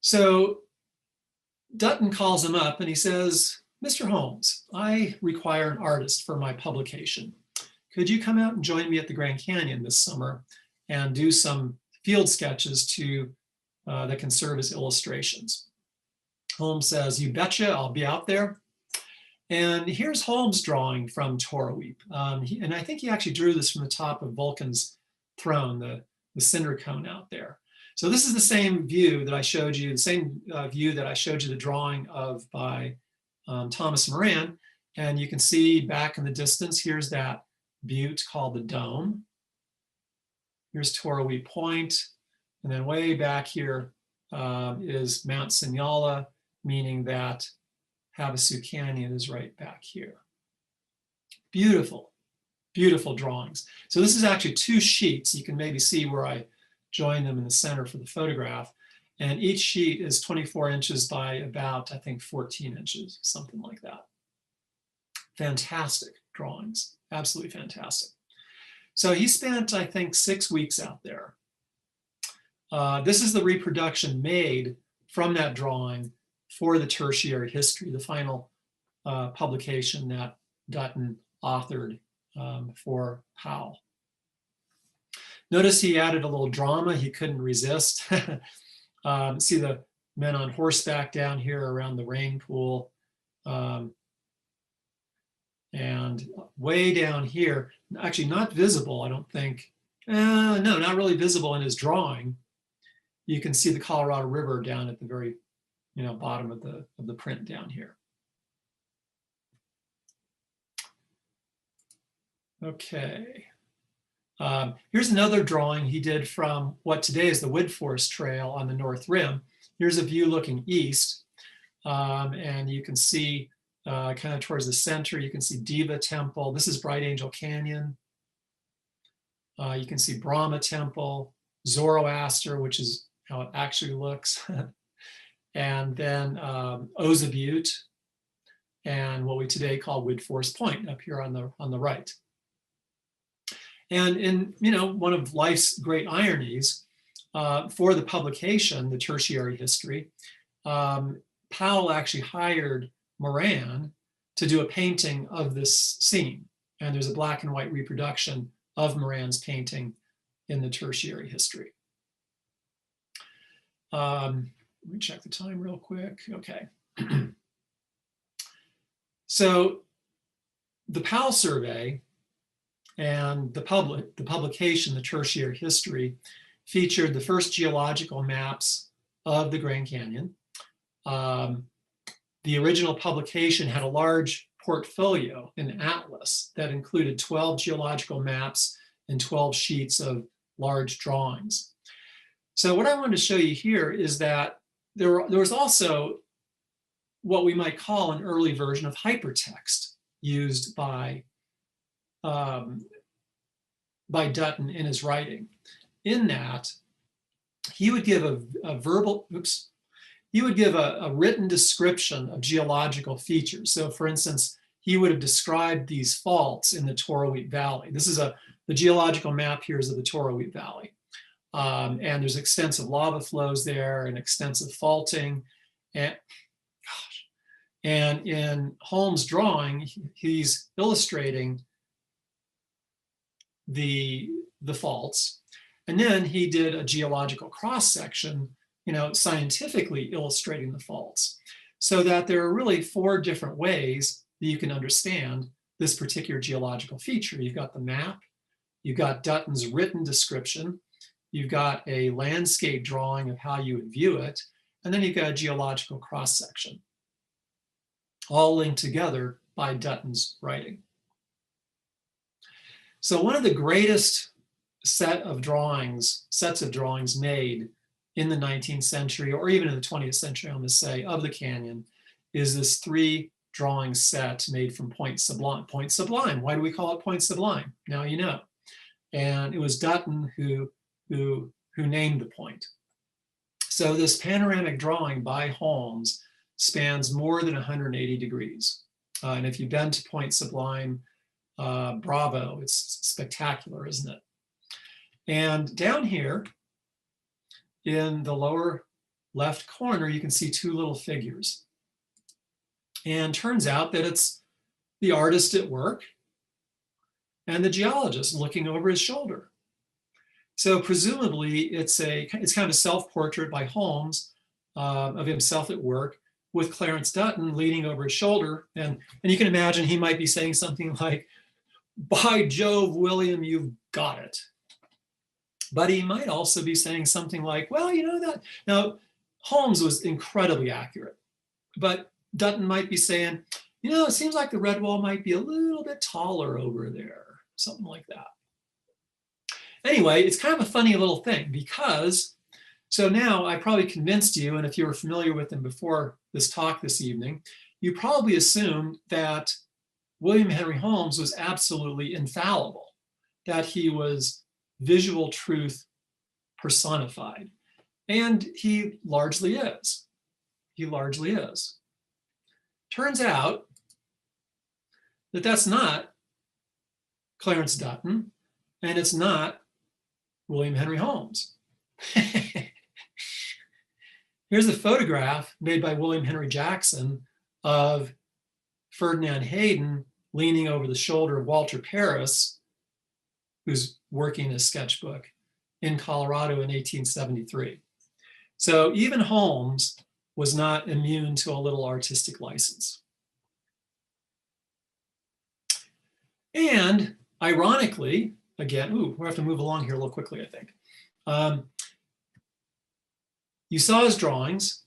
So Dutton calls him up and he says, "Mr. Holmes, I require an artist for my publication. Could you come out and join me at the Grand Canyon this summer and do some field sketches that can serve as illustrations?" Holmes says, "You betcha, I'll be out there." And here's Holmes' drawing from Toroweep. And I think he actually drew this from the top of Vulcan's throne, the cinder cone out there. So this is the same view that I showed you, the drawing of by Thomas Moran. And you can see back in the distance, here's that butte called the Dome. Here's Toroweep Point. And then way back here is Mount Signala, meaning that Havasu Canyon is right back here. Beautiful, beautiful drawings. So this is actually two sheets. You can maybe see where I joined them in the center for the photograph. And each sheet is 24 inches by about, I think, 14 inches, something like that. Fantastic drawings, absolutely fantastic. So he spent, I think, 6 weeks out there. This is the reproduction made from that drawing for the tertiary history, the final publication that Dutton authored for Powell. Notice he added a little drama he couldn't resist. See the men on horseback down here around the rain pool. And way down here, actually not visible, I don't think. No, not really visible in his drawing. You can see the Colorado River down at the very bottom of the print down here. Okay. Here's another drawing he did from what today is the Woodforest Trail on the North Rim. Here's a view looking east, and you can see kind of towards the center, you can see Diva Temple. This is Bright Angel Canyon. You can see Brahma Temple, Zoroaster, which is how it actually looks. And then Oza Butte, and what we today call Woodforest Point up here on the right. And in one of life's great ironies, for the publication, the tertiary history, Powell actually hired Moran to do a painting of this scene. And there's a black and white reproduction of Moran's painting in the tertiary history. Let me check the time real quick. Okay. So the Powell survey and the publication, the tertiary history, featured the first geological maps of the Grand Canyon. The original publication had a large portfolio, an atlas, that included 12 geological maps and 12 sheets of large drawings. So what I wanted to show you here is that there was also what we might call an early version of hypertext used by Dutton in his writing. In that, he would give a written description of geological features. So for instance, he would have described these faults in the Torowheat Valley. This is the geological map here is of the Torowheat Valley. And there's extensive lava flows there and extensive faulting. And in Holmes' drawing, he's illustrating the faults. And then he did a geological cross-section, scientifically illustrating the faults. So that there are really 4 different ways that you can understand this particular geological feature. You've got the map, you've got Dutton's written description, you've got a landscape drawing of how you would view it, and then you've got a geological cross-section, all linked together by Dutton's writing. So one of the greatest sets of drawings made in the 19th century, or even in the 20th century, I'm going to say, of the canyon, is this 3 drawing set made from Point Sublime. Point Sublime, why do we call it Point Sublime? Now you know. And it was Dutton who named the point. So this panoramic drawing by Holmes spans more than 180 degrees. And if you've been to Point Sublime, bravo, it's spectacular, isn't it? And down here in the lower left corner, you can see 2 little figures. And turns out that it's the artist at work and the geologist looking over his shoulder. So presumably it's kind of a self-portrait by Holmes of himself at work with Clarence Dutton leaning over his shoulder. And you can imagine he might be saying something like, "By Jove, William, you've got it." But he might also be saying something like, "Well, that." Now, Holmes was incredibly accurate, but Dutton might be saying, "It seems like the red wall might be a little bit taller over there," something like that. Anyway, it's kind of a funny little thing because, so now I probably convinced you, and if you were familiar with him before this talk this evening, you probably assumed that William Henry Holmes was absolutely infallible, that he was visual truth personified. And he largely is. He largely is. Turns out that that's not Clarence Dutton, and it's not William Henry Holmes. Here's a photograph made by William Henry Jackson of Ferdinand Hayden leaning over the shoulder of Walter Paris, who's working a sketchbook in Colorado in 1873. So even Holmes was not immune to a little artistic license. And ironically, again, we have to move along here a little quickly, I think. You saw his drawings.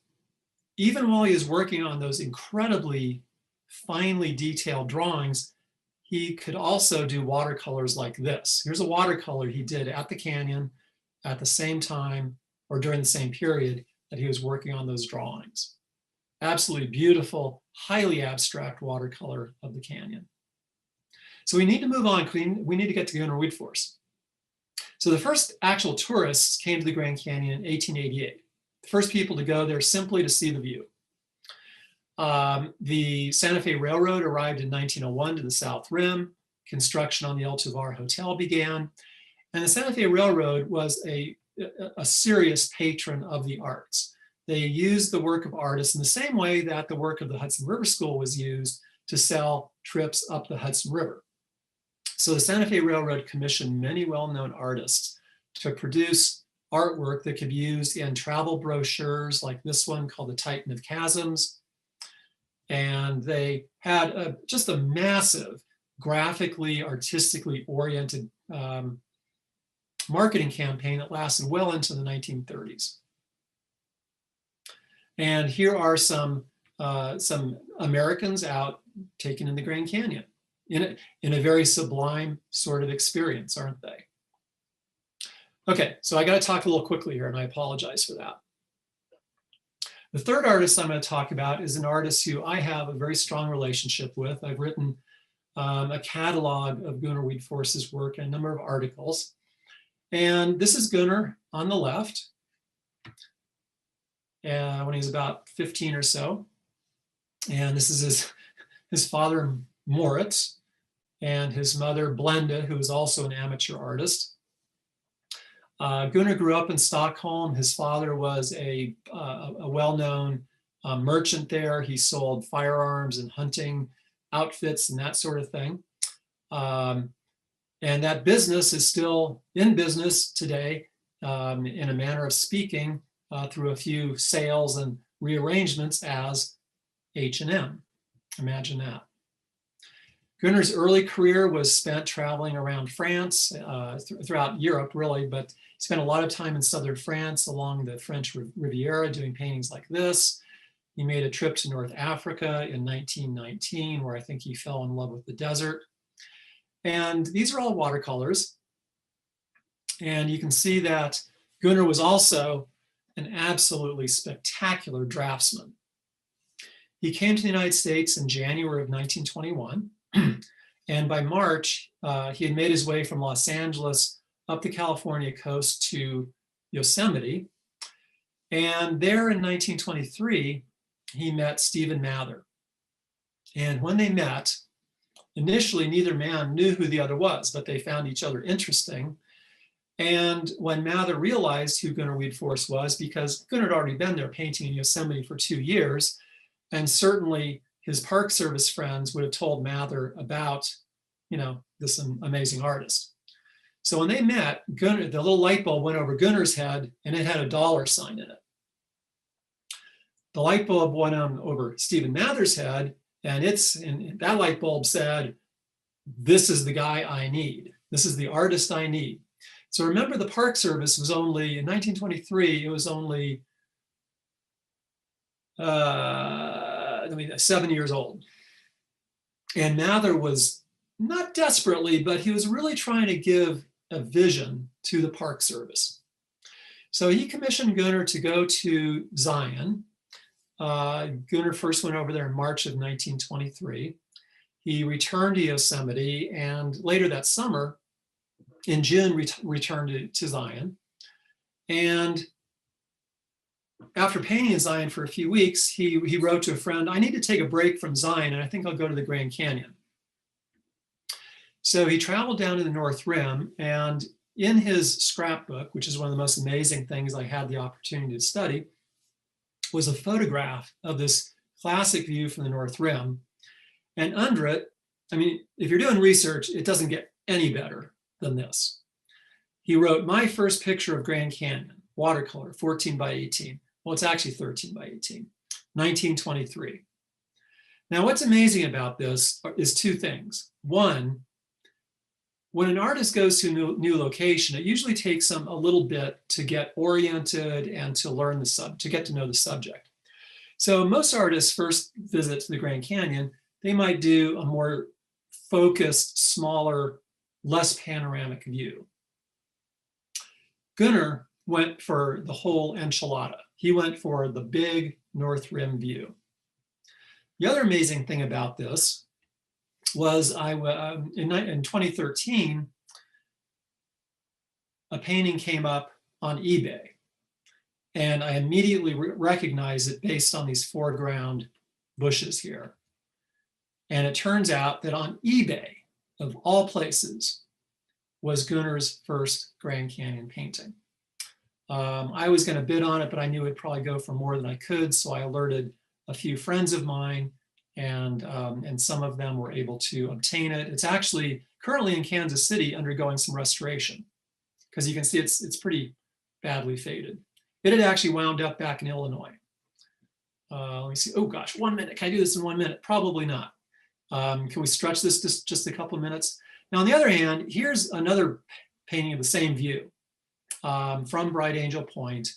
Even while he was working on those incredibly finely detailed drawings, he could also do watercolors like this. Here's a watercolor he did at the canyon at the same time or during the same period that he was working on those drawings. Absolutely beautiful, highly abstract watercolor of the canyon. So we need to move on. We need to get to Gunnar Wigforss. So the first actual tourists came to the Grand Canyon in 1888. The first people to go there simply to see the view. The Santa Fe Railroad arrived in 1901 to the South Rim. Construction on the El Tovar Hotel began. And the Santa Fe Railroad was a serious patron of the arts. They used the work of artists in the same way that the work of the Hudson River School was used to sell trips up the Hudson River. So the Santa Fe Railroad commissioned many well-known artists to produce artwork that could be used in travel brochures like this one called The Titan of Chasms. And they had just a massive, graphically, artistically oriented marketing campaign that lasted well into the 1930s. And here are some Americans out taken in the Grand Canyon in a very sublime sort of experience, aren't they? Okay, so I got to talk a little quickly here, and I apologize for that. The third artist I'm going to talk about is an artist who I have a very strong relationship with. I've written a catalog of Gunnar Wiedforce's work and a number of articles. And this is Gunnar on the left, when he's about 15 or so. And this is his father, Moritz, and his mother, Blenda, who is also an amateur artist. Gunnar grew up in Stockholm. His father was a well-known merchant there. He sold firearms and hunting outfits and that sort of thing. And that business is still in business today, in a manner of speaking, through a few sales and rearrangements as H&M. Imagine that. Gunnar's early career was spent traveling around France, throughout Europe really, but he spent a lot of time in southern France along the French Riviera doing paintings like this. He made a trip to North Africa in 1919, where I think he fell in love with the desert. And these are all watercolors. And you can see that Gunnar was also an absolutely spectacular draftsman. He came to the United States in January of 1921. And by March, he had made his way from Los Angeles up the California coast to Yosemite. And there in 1923, he met Stephen Mather. And when they met, initially neither man knew who the other was, but they found each other interesting. And when Mather realized who Gunnar Wiedforce was, because Gunnar had already been there painting in Yosemite for 2 years, and certainly his Park Service friends would have told Mather about, this amazing artist. So when they met, Gunnar, the little light bulb went over Gunnar's head, and it had a dollar sign in it. The light bulb went on over Stephen Mather's head, and that light bulb said, "This is the guy I need. This is the artist I need." So remember, the Park Service was only, in 1923, it was only 7 years old. And Mather was not desperately, but he was really trying to give a vision to the Park Service. So he commissioned Gunnar to go to Zion. Gunnar first went over there in March of 1923. He returned to Yosemite, and later that summer, in June, returned to Zion. And after painting in Zion for a few weeks, he wrote to a friend, "I need to take a break from Zion, and I think I'll go to the Grand Canyon." So he traveled down to the North Rim, and in his scrapbook, which is one of the most amazing things I had the opportunity to study, was a photograph of this classic view from the North Rim. And under it, if you're doing research, it doesn't get any better than this. He wrote, "My first picture of Grand Canyon, watercolor, 14 by 18. Well, it's actually 13 by 18, 1923. Now, what's amazing about this is two things. One, when an artist goes to a new location, it usually takes them a little bit to get oriented and to learn to get to know the subject. So most artists first visit the Grand Canyon, they might do a more focused, smaller, less panoramic view. Gunnar went for the whole enchilada. He went for the big North Rim view. The other amazing thing about this was in 2013, a painting came up on eBay, and I immediately recognized it based on these foreground bushes here. And it turns out that on eBay, of all places, was Gunnar's first Grand Canyon painting. I was going to bid on it, but I knew it'd probably go for more than I could, so I alerted a few friends of mine, and some of them were able to obtain it. It's actually currently in Kansas City undergoing some restoration, because you can see it's pretty badly faded. It had actually wound up back in Illinois. Let me see. Oh gosh, 1 minute. Can I do this in 1 minute? Probably not. Can we stretch this just a couple of minutes? Now, on the other hand, here's another painting of the same view from Bright Angel Point,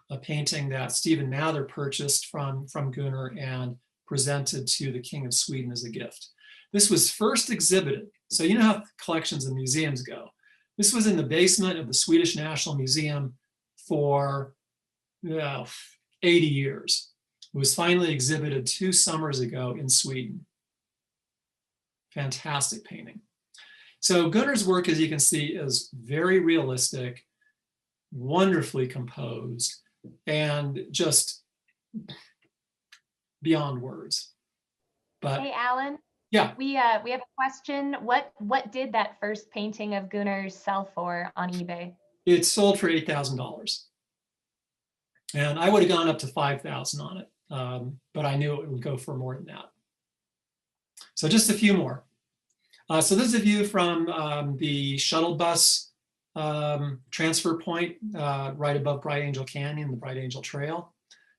a painting that Stephen Mather purchased from Gunnar and presented to the King of Sweden as a gift. This was first exhibited. So you know how collections and museums go. This was in the basement of the Swedish National Museum for 80 years. It was finally exhibited 2 summers ago in Sweden. Fantastic painting. So Gunnar's work, as you can see, is very realistic, wonderfully composed, and just beyond words. But hey, Alan. yeah, we have a question. What did that first painting of Gunnar's sell for on eBay? it sold for $8,000, and I would have gone up to 5,000 on it, but I knew it would go for more than that. So just a few more. So this is a view from the shuttle bus transfer point right above Bright Angel Canyon, the Bright Angel Trail.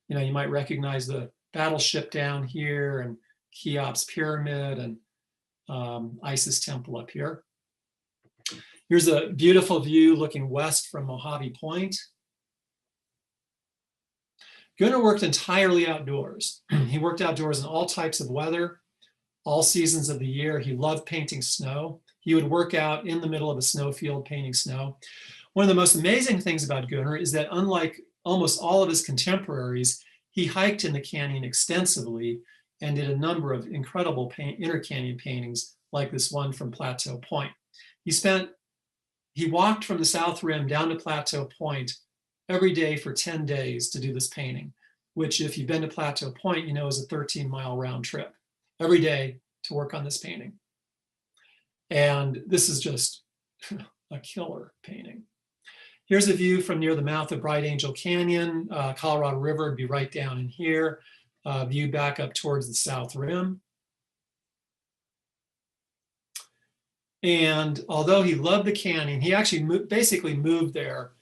You know, you might recognize the battleship down here and Cheops Pyramid and Isis Temple up here. Here's a beautiful view looking west from Mojave Point. Gunnar worked entirely outdoors. He worked outdoors in all types of weather, all seasons of the year. He loved painting snow. He would work out in the middle of a snowfield painting snow. One of the most amazing things about Gunnar is that, unlike almost all of his contemporaries, he hiked in the canyon extensively and did a number of incredible intercanyon paintings, like this one from Plateau Point. He walked from the South Rim down to Plateau Point every day for 10 days to do this painting, which, if you've been to Plateau Point, you know is a 13-mile round trip every day to work on this painting. And this is just a killer painting. Here's a view from near the mouth of Bright Angel Canyon. Colorado River would be right down in here. View back up towards the South Rim. And although he loved the canyon, he actually basically moved there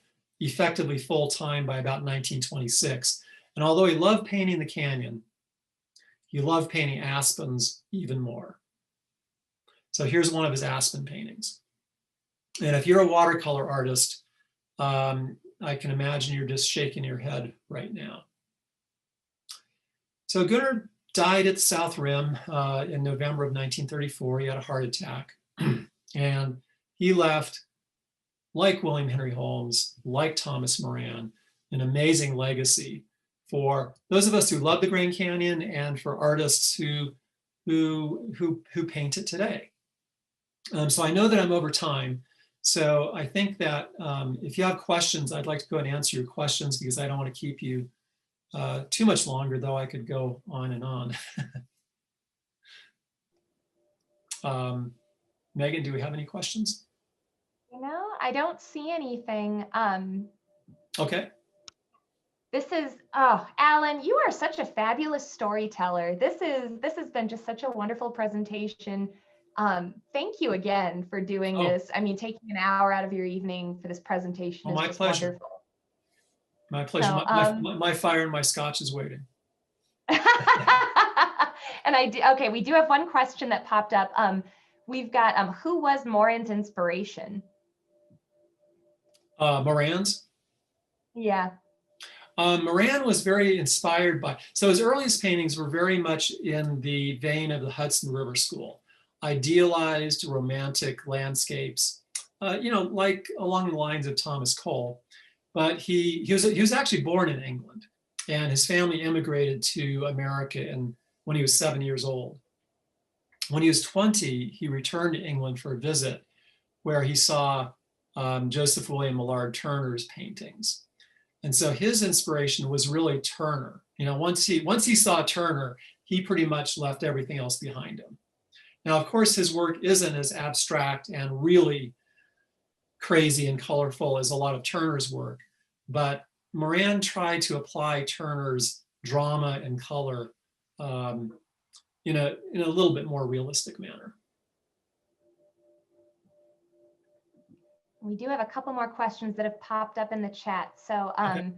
effectively full time by about 1926. And although he loved painting the canyon, he loved painting aspens even more. So here's one of his aspen paintings. And if you're a watercolor artist, I can imagine you're just shaking your head right now. So Gunnar died at the South Rim in November of 1934. He had a heart attack. And he left, like William Henry Holmes, like Thomas Moran, an amazing legacy for those of us who love the Grand Canyon and for artists who paint it today. So I know that I'm over time. So I think that if you have questions, I'd like to go and answer your questions, because I don't want to keep you too much longer, though I could go on and on. Megan, do we have any questions? No, I don't see anything. Okay. This is, oh, Alan, you are such a fabulous storyteller. This has been just such a wonderful presentation. Thank you again for doing this. I mean, taking an hour out of your evening for this presentation is my just pleasure. wonderful. My pleasure. So, my fire and my scotch is waiting. And okay, we do have one question that popped up. We've got, who was Moran's inspiration? Moran's? Yeah. Moran was very inspired by, so his earliest paintings were very much in the vein of the Hudson River School. Idealized romantic landscapes, like along the lines of Thomas Cole. But he was actually born in England, and his family immigrated to America when he was 7 years old. When he was 20, he returned to England for a visit, where he saw Joseph William Millard Turner's paintings. And so his inspiration was really Turner. Once he saw Turner, he pretty much left everything else behind him. Now, of course, his work isn't as abstract and really crazy and colorful as a lot of Turner's work, but Moran tried to apply Turner's drama and color in a little bit more realistic manner. We do have a couple more questions that have popped up in the chat. So, Okay.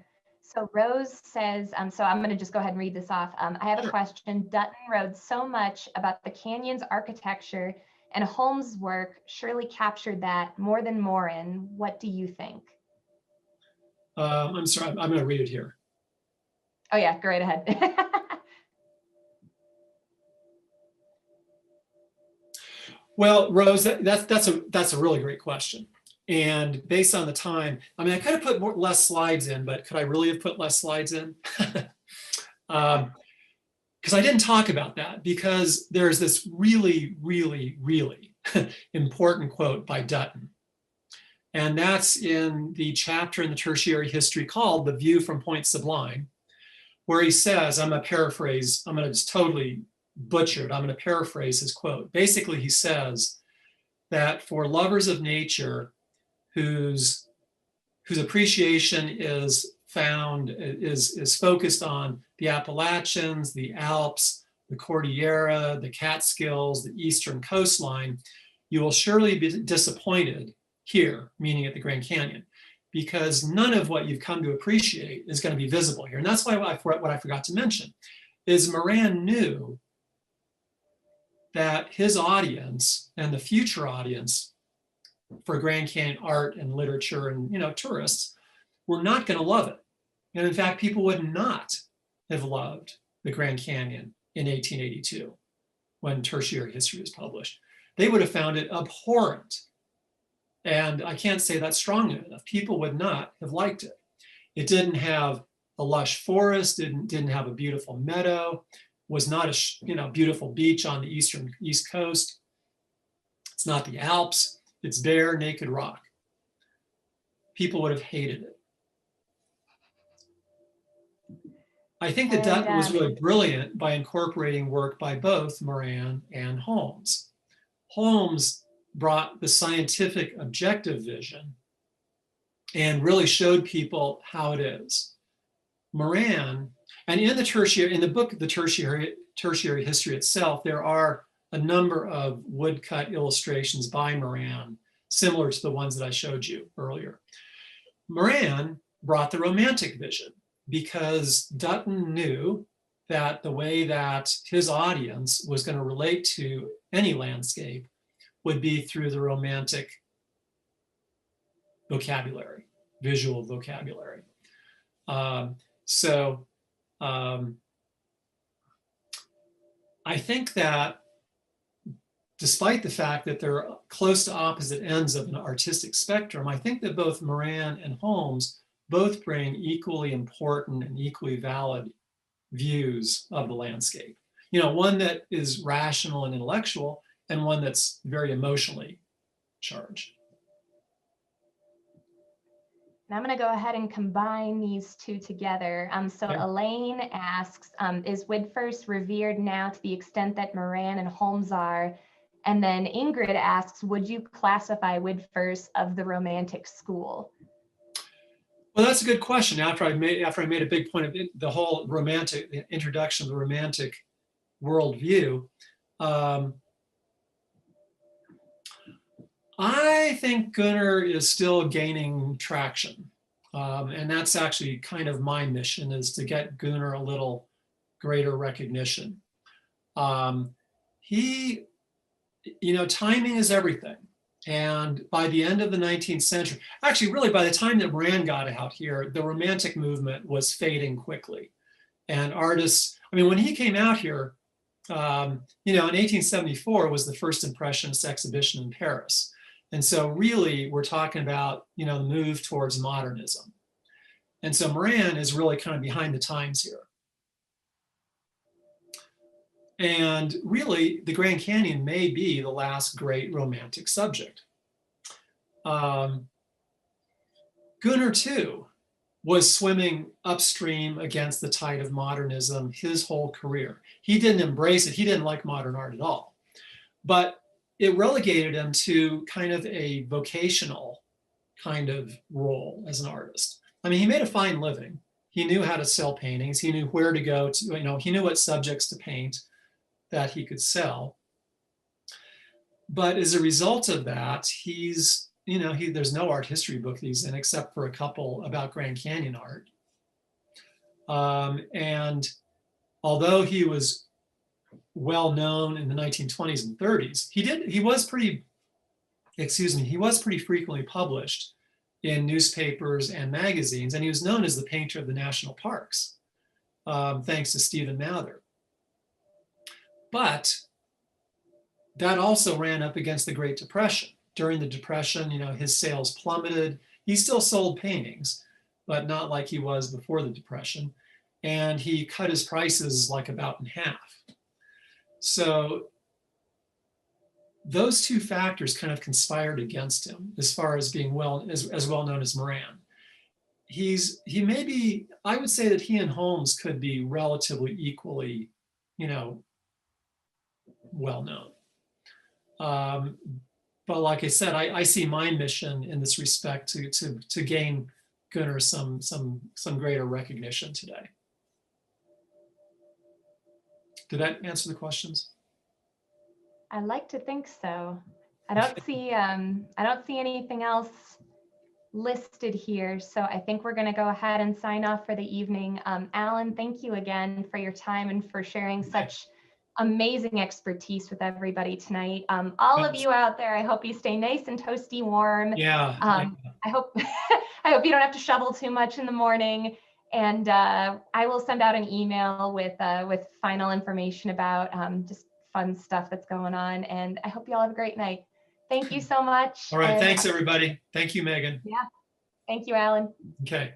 So Rose says, so I'm going to just go ahead and read this off. I have a question. Dutton wrote so much about the canyon's architecture, and Holmes' work surely captured that more than Moran. What do you think? I'm sorry, I'm going to read it here. Oh yeah, go right ahead. Well, Rose, that's a really great question. And based on the time, I mean, I could have put less slides in, but could I really have put less slides in? Because I didn't talk about that, because there's this really, really, really important quote by Dutton. And that's in the chapter in the tertiary history called The View from Point Sublime, where he says, I'm going to paraphrase, I'm going to just totally butcher it. I'm going to paraphrase his quote. Basically, he says that for lovers of nature whose appreciation is focused on the Appalachians, the Alps, the Cordillera, the Catskills, the Eastern coastline, you will surely be disappointed here, meaning at the Grand Canyon, because none of what you've come to appreciate is going to be visible here. And that's why what I forgot to mention is Moran knew that his audience and the future audience for Grand Canyon art and literature and, you know, tourists were not going to love it. And in fact, people would not have loved the Grand Canyon in 1882 when tertiary history was published. They would have found it abhorrent. And I can't say that strongly enough. People would not have liked it. It didn't have a lush forest, didn't have a beautiful meadow, was not a beautiful beach on the East Coast. It's not the Alps. It's bare, naked rock. People would have hated it. I think that Dutton was really brilliant by incorporating work by both Moran and Holmes. Holmes brought the scientific objective vision and really showed people how it is. Moran, and in the book, The Tertiary History itself, there are a number of woodcut illustrations by Moran, similar to the ones that I showed you earlier. Moran brought the romantic vision because Dutton knew that the way that his audience was going to relate to any landscape would be through the romantic vocabulary, visual vocabulary. I think that despite the fact that they're close to opposite ends of an artistic spectrum, I think that both Moran and Holmes both bring equally important and equally valid views of the landscape. You know, one that is rational and intellectual, and one that's very emotionally charged. And I'm going to go ahead and combine these two together. So Yeah. Elaine asks, is Whitfirst revered now to the extent that Moran and Holmes are? And then Ingrid asks, would you classify Whitfirst of the Romantic school? Well, that's a good question. After I made a big point of it, the whole romantic, the introduction of the romantic worldview, I think Gunnar is still gaining traction. And that's actually kind of my mission, is to get Gunnar a little greater recognition. Timing is everything. And by the end of the 19th century, actually really by the time that Moran got out here, the romantic movement was fading quickly. And artists, I mean, when he came out here, in 1874 was the first Impressionist exhibition in Paris. And so really we're talking about, the move towards modernism. And so Moran is really kind of behind the times here. And really the Grand Canyon may be the last great romantic subject. Gunnar too was swimming upstream against the tide of modernism his whole career. He didn't embrace it. He didn't like modern art at all. But it relegated him to kind of a vocational kind of role as an artist. I mean, he made a fine living. He knew how to sell paintings. He knew where to go to, he knew what subjects to paint that he could sell. But as a result of that, there's no art history book he's in except for a couple about Grand Canyon art. And although he was well known in the 1920s and 30s, he was pretty frequently published in newspapers and magazines, and he was known as the painter of the national parks, thanks to Stephen Mather. But that also ran up against the Great Depression. during the Depression, his sales plummeted. He still sold paintings, but not like he was before the Depression. And he cut his prices like about in half. So those two factors kind of conspired against him as far as being as well known as Moran. I would say that he and Holmes could be relatively equally, well known. But like I said, I see my mission in this respect to gain Gunnar some greater recognition today. Did that answer the questions? I'd like to think so. I don't see anything else listed here, so I think we're going to go ahead and sign off for the evening. Alan, thank you again for your time and for sharing such amazing expertise with everybody tonight. All of you out there, I hope you stay nice and toasty warm. Yeah. I hope I hope you don't have to shovel too much in the morning. And I will send out an email with final information about just fun stuff that's going on. And I hope you all have a great night. Thank you so much. All right. Thanks, everybody. Thank you, Megan. Yeah. Thank you, Alan. Okay.